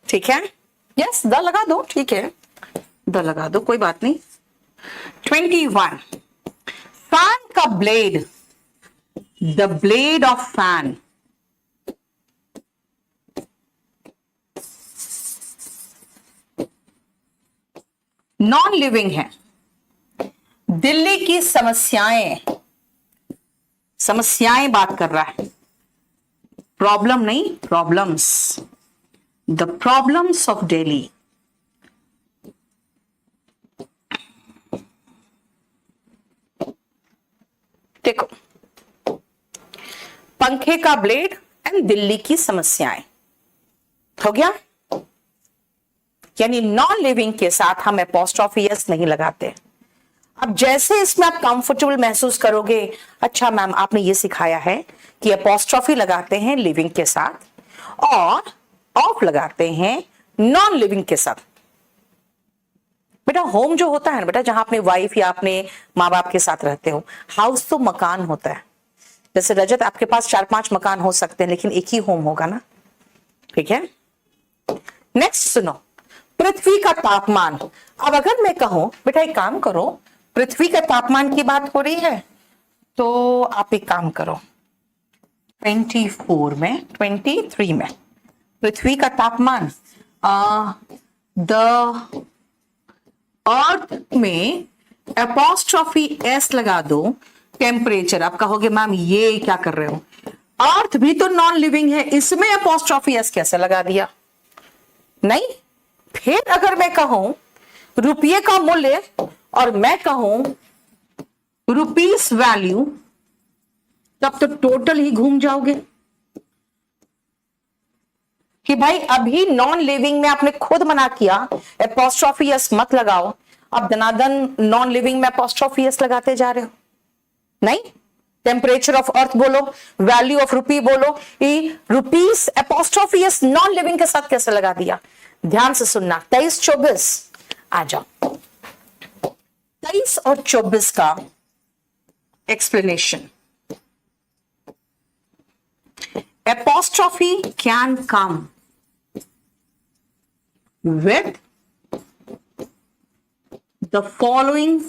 ठीक है, यस द लगा दो, ठीक है द लगा दो, कोई बात नहीं। 21 फैन का blade, the blade of fan. Non living है। दिल्ली की समस्याएं बात कर रहा है, प्रॉब्लम नहीं, problems, the problems of Delhi. देखो, पंखे का ब्लेड एंड दिल्ली की समस्याएं हो गया। यानी नॉन लिविंग के साथ हम एपोस्ट्रोफी एस नहीं लगाते। अब जैसे इसमें आप कंफर्टेबल महसूस करोगे, अच्छा मैम आपने ये सिखाया है कि एपोस्ट्रोफी लगाते हैं लिविंग के साथ और ऑफ लगाते हैं नॉन लिविंग के साथ। बेटा होम जो होता है ना बेटा, जहां अपने वाइफ या अपने माँ बाप के साथ रहते हो, हाउस तो मकान होता है। जैसे रजत आपके पास 4-5 मकान हो सकते हैं लेकिन एक ही होम होगा ना, ठीक है। नेक्स्ट सुनो, पृथ्वी का तापमान। अब अगर मैं कहूं बेटा एक काम करो, पृथ्वी के तापमान की बात हो रही है तो आप एक काम करो, 23 में पृथ्वी का तापमान द अर्थ में एपोस्ट्रोफी एस लगा दो, टेम्परेचर। आप कहोगे मैम ये क्या कर रहे हो, अर्थ भी तो नॉन लिविंग है, इसमें एपोस्ट्रोफी एस कैसे लगा दिया? नहीं। फिर अगर मैं कहूं रुपये का मूल्य और मैं कहूं रुपीस वैल्यू, तब तो टोटल ही घूम जाओगे कि भाई अभी नॉन लिविंग में आपने खुद मना किया एपोस्ट्रोफी एस मत लगाओ, अब दनादन नॉन लिविंग में एपोस्ट्रोफी एस लगाते जा रहे हो। नहीं, टेम्परेचर ऑफ अर्थ बोलो, वैल्यू ऑफ रुपी बोलो, rupees apostrophe S non living के साथ कैसे लगा दिया? ध्यान से सुनना, 23-24 आ जाओ। 23 और 24 का explanation. Apostrophe can come with the following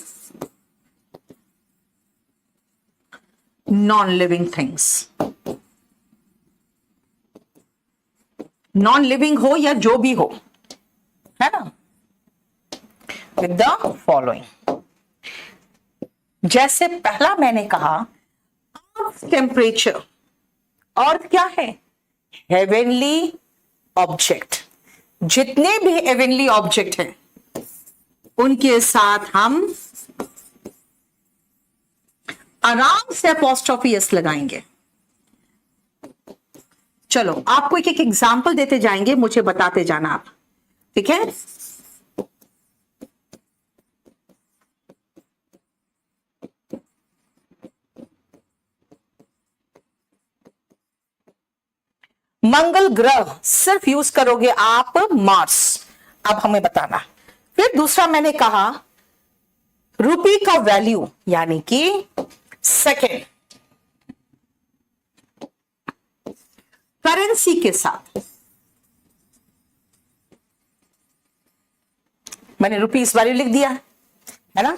non-living things. non-living हो या जो भी हो, है ना, with the following। जैसे पहला मैंने कहा टेम्परेचर, अर्थ क्या है? Heavenly object. जितने भी हेवेनली ऑब्जेक्ट हैं उनके साथ हम आराम से एपोस्ट्रोफी एस लगाएंगे। चलो आपको एक एक एग्जाम्पल देते जाएंगे, मुझे बताते जाना आप, ठीक है। मंगल ग्रह सिर्फ यूज करोगे आप मार्स, अब हमें बताना। फिर दूसरा मैंने कहा रुपी का वैल्यू यानी कि सेकेंड, करेंसी के साथ मैंने रुपीस वैल्यू लिख दिया है ना।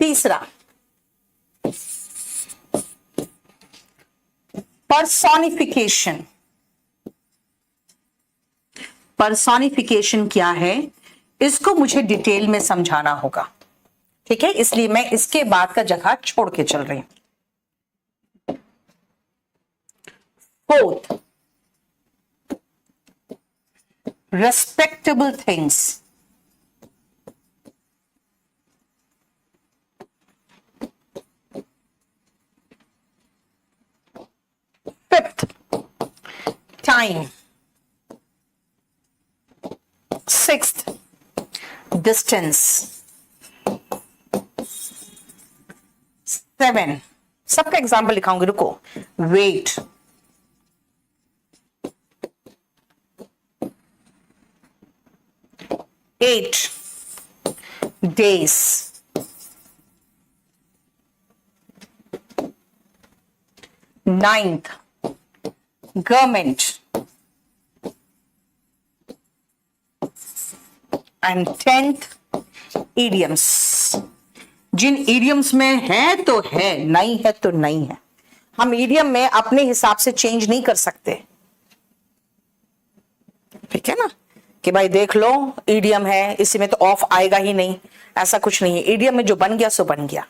तीसरा पर्सोनिफिकेशन। पर्सोनिफिकेशन क्या है इसको मुझे डिटेल में समझाना होगा, ठीक है, इसलिए मैं इसके बाद का जगह छोड़ के चल रही हूं। Fourth, respectable things. Fifth, time. Sixth, distance. 7, सबका एग्जाम्पल लिखाऊंगी, रुको। Wait, 8 days, 9th government, and 10th idioms। जिन idioms में है तो है, नहीं है तो नहीं है। हम idiom में अपने हिसाब से चेंज नहीं कर सकते। कि भाई देख लो ईडियम है, इसी में तो ऑफ आएगा ही नहीं, ऐसा कुछ नहीं है। ईडियम में जो बन गया सो बन गया।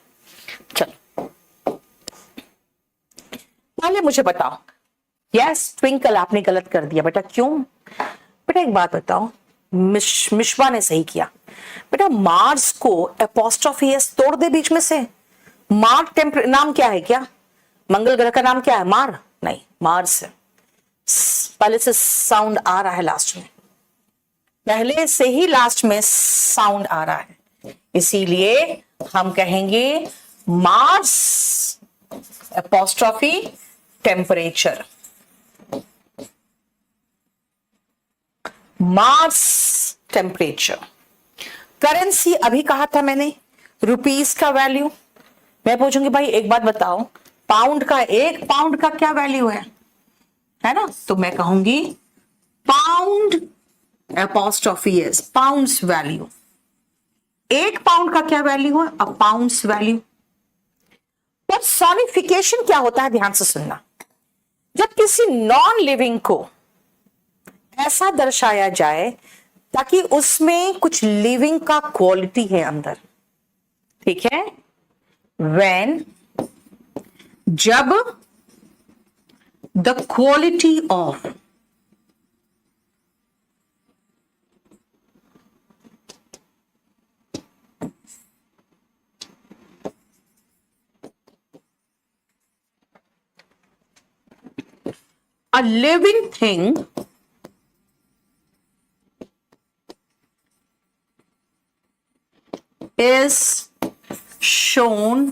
चलो पहले मुझे बताओ, यस ट्विंकल आपने गलत कर दिया बेटा, क्यों बेटा? एक बात बताओ, मिश्वा ने सही किया बेटा। मार्स को एपोस्ट्रोफी एस तोड़ दे बीच में से। मार नाम क्या है क्या? मंगल ग्रह का नाम क्या है? मार नहीं, मार्स है। पहले से साउंड आ रहा है लास्ट में, पहले से ही लास्ट में साउंड आ रहा है, इसीलिए हम कहेंगे Mars apostrophe temperature. Mars temperature. Currency अभी कहा था मैंने, रुपीस का वैल्यू। मैं पूछूंगी भाई एक बात बताओ, पाउंड का, एक पाउंड का क्या वैल्यू है ना? तो मैं कहूंगी pound apostrophe S, pounds value. एक पाउंड का क्या वैल्यू है? अ पाउंड्स वैल्यू। पर्सोनिफिकेशन क्या होता है? ध्यान से सुनना। जब किसी नॉन लिविंग को ऐसा दर्शाया जाए ताकि उसमें कुछ लिविंग का क्वालिटी है अंदर, ठीक है? व्हेन, जब the quality of a living thing is shown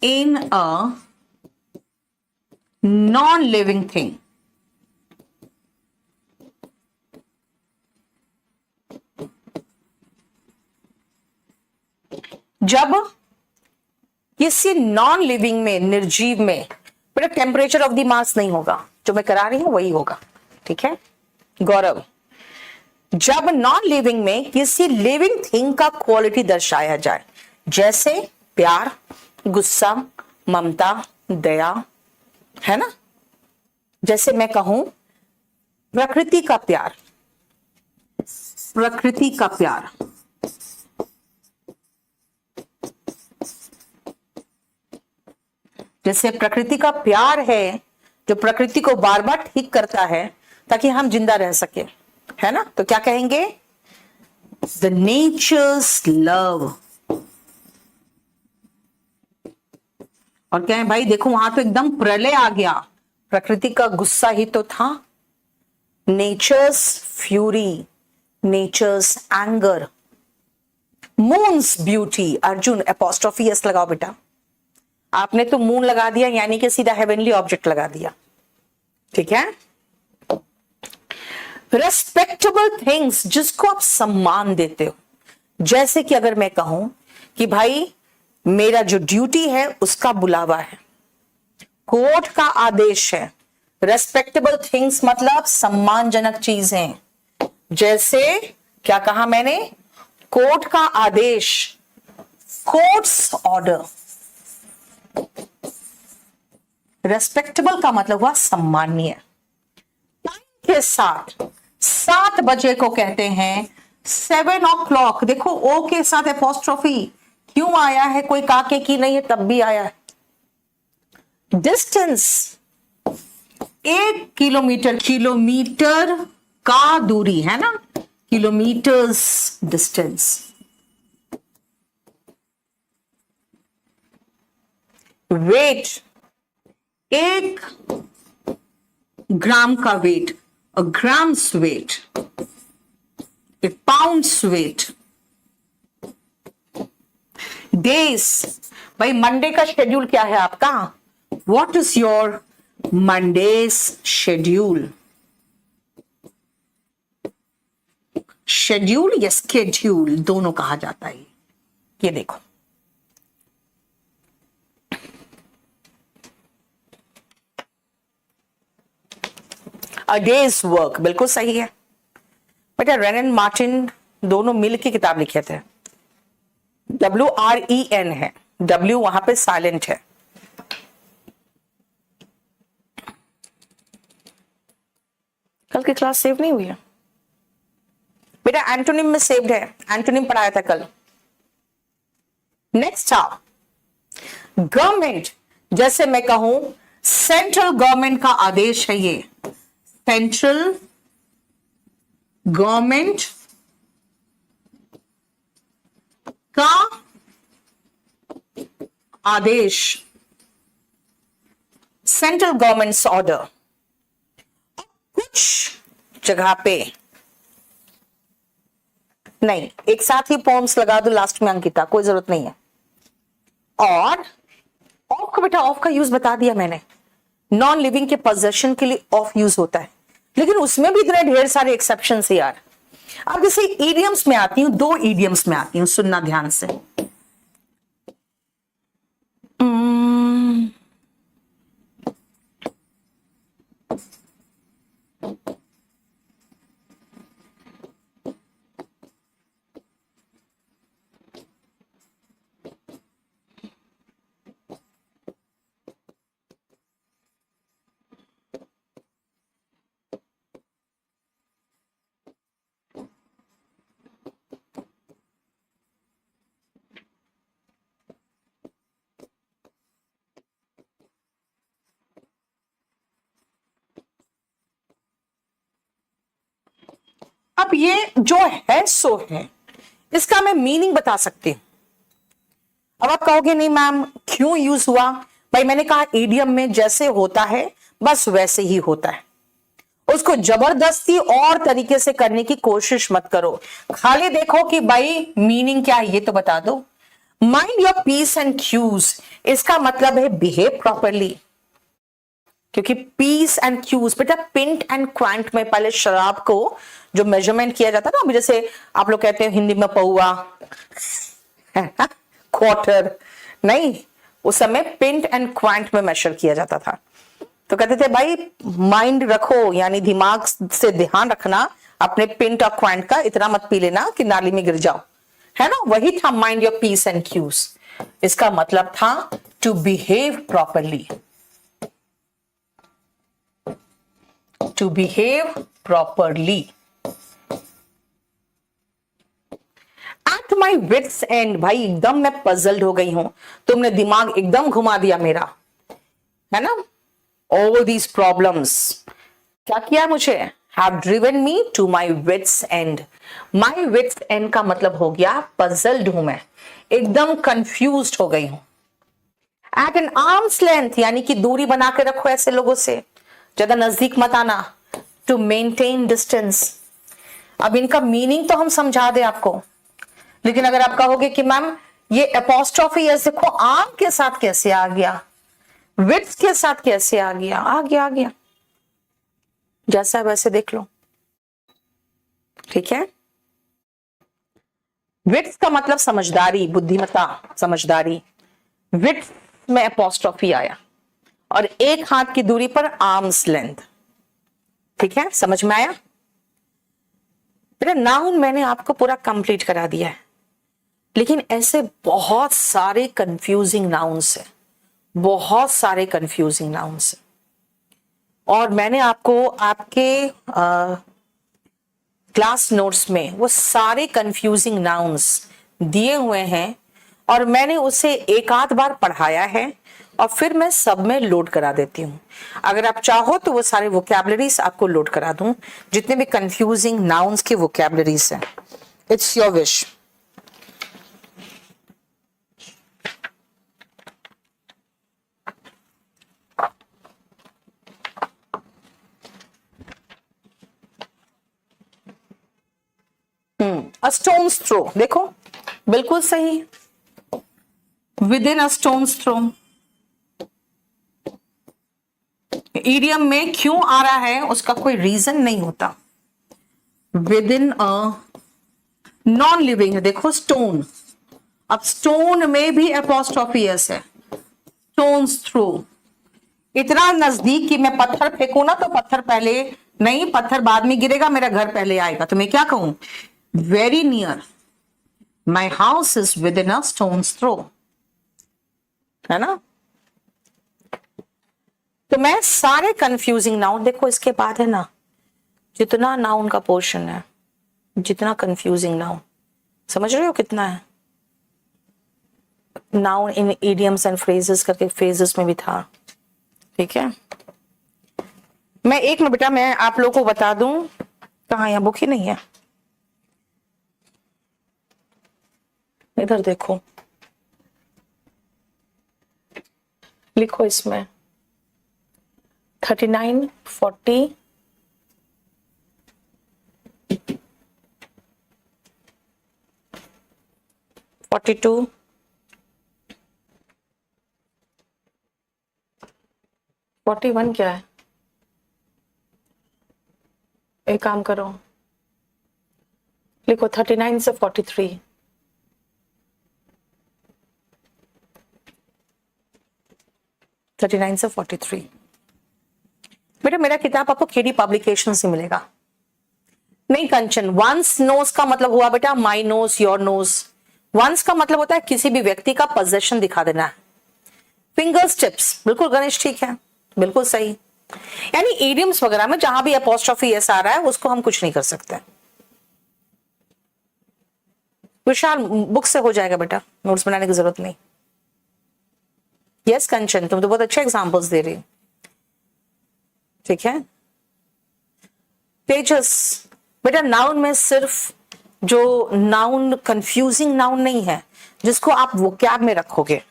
in a non-living thing. जब किसी नॉन लिविंग में, निर्जीव में, बेटा टेम्परेचर ऑफ द मास नहीं होगा, जो मैं करा रही हूं वही होगा, ठीक है गौरव? जब नॉन लिविंग में किसी लिविंग थिंग का क्वालिटी दर्शाया जाए, जैसे प्यार, गुस्सा, ममता, दया, है ना? जैसे मैं कहूं प्रकृति का प्यार, प्रकृति का प्यार, जैसे प्रकृति का प्यार है जो प्रकृति को बार बार ठीक करता है ताकि हम जिंदा रह सके, है ना? तो क्या कहेंगे? The natures love. और क्या है भाई? देखो वहां तो एकदम प्रलय आ गया, प्रकृति का गुस्सा ही तो था। Nature's fury, nature's anger, moon's beauty. Arjun apostrophe s लगाओ बेटा। आपने तो मून लगा दिया, यानी कि सीधा हेवनली ऑब्जेक्ट लगा दिया, ठीक है? रेस्पेक्टेबल थिंग्स, जिसको आप सम्मान देते हो। जैसे कि अगर मैं कहूं कि भाई मेरा जो ड्यूटी है उसका बुलावा है, कोर्ट का आदेश है। रेस्पेक्टेबल थिंग्स मतलब सम्मानजनक चीजें। जैसे क्या कहा मैंने? कोर्ट का आदेश, कोर्ट्स ऑर्डर। रेस्पेक्टेबल का मतलब हुआ सम्माननीय। टाइम के साथ 7 बजे को कहते हैं 7 o'clock। देखो ओ के साथ एपोस्ट्रोफी क्यों आया है? कोई काके की नहीं है तब भी आया है। डिस्टेंस 1 किलोमीटर, किलोमीटर का दूरी, है ना? Kilometres distance. वेट, 1 ग्राम का वेट, अ ग्राम्स वेट, ए पाउंड्स वेट। डेज, भाई मंडे का शेड्यूल क्या है आपका? What is your Mondays schedule? Schedule या स्केड्यूल दोनों कहा जाता है। ये देखो अ डेज वर्क, बिल्कुल सही है बेटा। रेन एंड मार्टिन दोनों मिलकर किताब लिखे थे। WREN है, W वहां पे साइलेंट है। कल की क्लास सेव नहीं हुई है? बेटा एंटोनिम में सेव्ड है, एंटोनिम पढ़ाया था कल। नेक्स्ट था गवर्नमेंट, जैसे मैं कहूं सेंट्रल गवर्नमेंट का आदेश है ये, सेंट्रल गवर्नमेंट का आदेश, सेंट्रल गवर्नमेंट्स ऑर्डर। कुछ जगह पे नहीं, एक साथ ही पॉम्स लगा दो लास्ट में अंकिता, कोई जरूरत नहीं है। और ऑफ का बेटा, ऑफ का यूज बता दिया मैंने, नॉन लिविंग के पोजेशन के लिए ऑफ यूज होता है, लेकिन उसमें भी इतने ढेर सारे एक्सेप्शन है यार। अब जैसे ईडियम्स में आती हूं, दो ईडियम्स में आती हूं, सुनना ध्यान से। अब ये जो है सो है, इसका मैं मीनिंग बता सकती हूं। अब आप कहोगे नहीं मैम क्यों यूज हुआ, भाई मैंने कहा इडियम में जैसे होता है बस वैसे ही होता है, उसको जबरदस्ती और तरीके से करने की कोशिश मत करो, खाली देखो कि भाई मीनिंग क्या है ये तो बता दो। Mind your P's and Q's, इसका मतलब है बिहेव प्रॉपरली, क्योंकि पीस एंड क्यूज बेटा पिंट एंड क्वांट में पहले शराब को जो मेजरमेंट किया जाता ना, जैसे आप लोग कहते हैं हिंदी में पौआ क्वार्टर, नहीं उस समय पिंट एंड क्वांट में मेजर किया जाता था। तो कहते थे भाई माइंड रखो, यानी दिमाग से ध्यान रखना अपने पिंट और क्वांट का, इतना मत पी लेना कि नाली में गिर जाओ, है ना, वही था mind your P's and Q's. इसका मतलब था to behave properly, to behave properly. At my wit's end, भाई एकदम मैं पजल्ड हो गई हूं, तुमने दिमाग एकदम घुमा दिया मेरा, है ना। ऑल दीज प्रॉब्लम्स क्या किया मुझे, have driven me to my wit's end. My wit's end का मतलब हो गया पजल्ड हूं मैं, एकदम कंफ्यूज्ड हो गई हूं। एट एन आर्म्स लेंथ, यानी कि दूरी बना के रखो ऐसे लोगों से, ज्यादा नजदीक मत आना। टू मेंटेन डिस्टेंस, अब इनका मीनिंग तो हम समझा दे आपको, लेकिन अगर आप कहोगे कि मैम ये एपोस्ट्रोफी ऐसे देखो आर्म के साथ कैसे आ गया, विड्थ के साथ कैसे आ गया, आ गया जैसा वैसे देख लो, ठीक है। विड्थ का मतलब समझदारी, बुद्धिमत्ता, समझदारी, विड्थ में एपोस्ट्रोफी आया, और एक हाथ की दूरी पर आर्म्स लेंथ, ठीक है, समझ में आया। मेरा नाउन मैंने आपको पूरा कंप्लीट करा दिया है, लेकिन ऐसे बहुत सारे कंफ्यूजिंग नाउन्स है, बहुत सारे कंफ्यूजिंग नाउन्स है, और मैंने आपको आपके क्लास नोट्स में वो सारे कंफ्यूजिंग नाउन्स दिए हुए हैं, और मैंने उसे एक आध बार पढ़ाया है, और फिर मैं सब में लोड करा देती हूँ। अगर आप चाहो तो वो सारे वोकैबुलरीज आपको लोड करा दूं, जितने भी कंफ्यूजिंग नाउन्स के वोकैबुलरीज हैं, it's your wish. A stone's throw, देखो बिल्कुल सही, within a stone's throw. Idiom में क्यों आ रहा है उसका कोई रीजन नहीं होता, with in a non living है, देखो स्टोन, अब स्टोन में भी एपोस्ट्रोफी एस है, स्टोन्स थ्रो, इतना नजदीक कि मैं पत्थर फेंकू ना तो पत्थर पहले नहीं, पत्थर बाद में गिरेगा, मेरा घर पहले आएगा, तो मैं क्या कहूं, very near, my house is within a stone's throw, है ना। तो मैं सारे कंफ्यूजिंग नाउन, देखो इसके बाद है ना जितना नाउन का पोर्शन है जितना कंफ्यूजिंग ना हो, समझ रहे हो कितना है। Noun in idioms and phrases करके फ्रेजेस में भी था, ठीक है। मैं एक मिनट बेटा, मैं आप लोगों को बता दूं, कहाँ, यहाँ बुक ही नहीं है, इधर देखो, लिखो इसमें 39, 40, 42, 41 क्या है, एक काम करो, लिखो 39 से 43, से 43। बेटा मेरा किताब आपको केडी पब्लिकेशन से मिलेगा। नहीं कंचन, वंस नोज का मतलब हुआ बेटा my nose, your nose. Once का मतलब होता है किसी भी व्यक्ति का पोजेशन दिखा देना है। फिंगर्स टिप्स, बिल्कुल गणेश ठीक है, बिल्कुल सही। यानी इडियम्स वगैरह में जहां भी अपॉस्ट्रोफी एस आ रहा है उसको हम कुछ नहीं कर सकते। विशाल बुक से हो जाएगा बेटा, नोट्स बनाने की जरूरत नहीं। यस कंचन, तुम तो बहुत अच्छे एग्जांपल्स दे रही, ठीक है। पेजेस, बेटा नाउन में सिर्फ जो नाउन कंफ्यूजिंग नाउन नहीं है, जिसको आप वोकैब में रखोगे,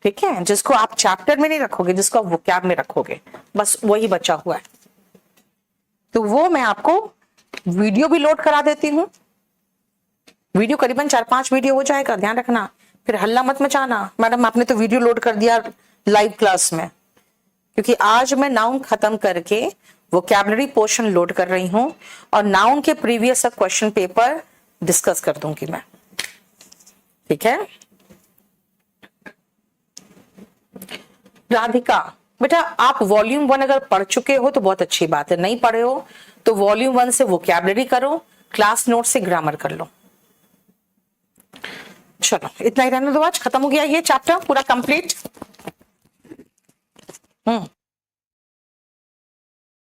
ठीक है, जिसको आप चैप्टर में नहीं रखोगे, जिसको आप वोकैब में रखोगे, बस वही बचा हुआ है। तो वो मैं आपको वीडियो भी लोड करा देती हूं। वीडियो करीबन 4-5 वीडियो हो जाएगा, ध्यान रखना, फिर हल्ला मत मचाना मैडम आपने तो वीडियो लोड कर दिया लाइव क्लास में, क्योंकि आज मैं नाउन खत्म करके वोकैबुलरी पोर्शन लोड कर रही हूं और नाउन के प्रीवियस क्वेश्चन पेपर डिस्कस कर दूंगी मैं, ठीक है। राधिका, बेटा आप वॉल्यूम 1 अगर पढ़ चुके हो तो बहुत अच्छी बात है, नहीं पढ़े हो तो वॉल्यूम 1 से वोकैबुलरी करो, क्लास नोट से ग्रामर कर लो। चलो इतना ही रहने दो, आज खत्म हो गया ये चैप्टर पूरा कंप्लीट।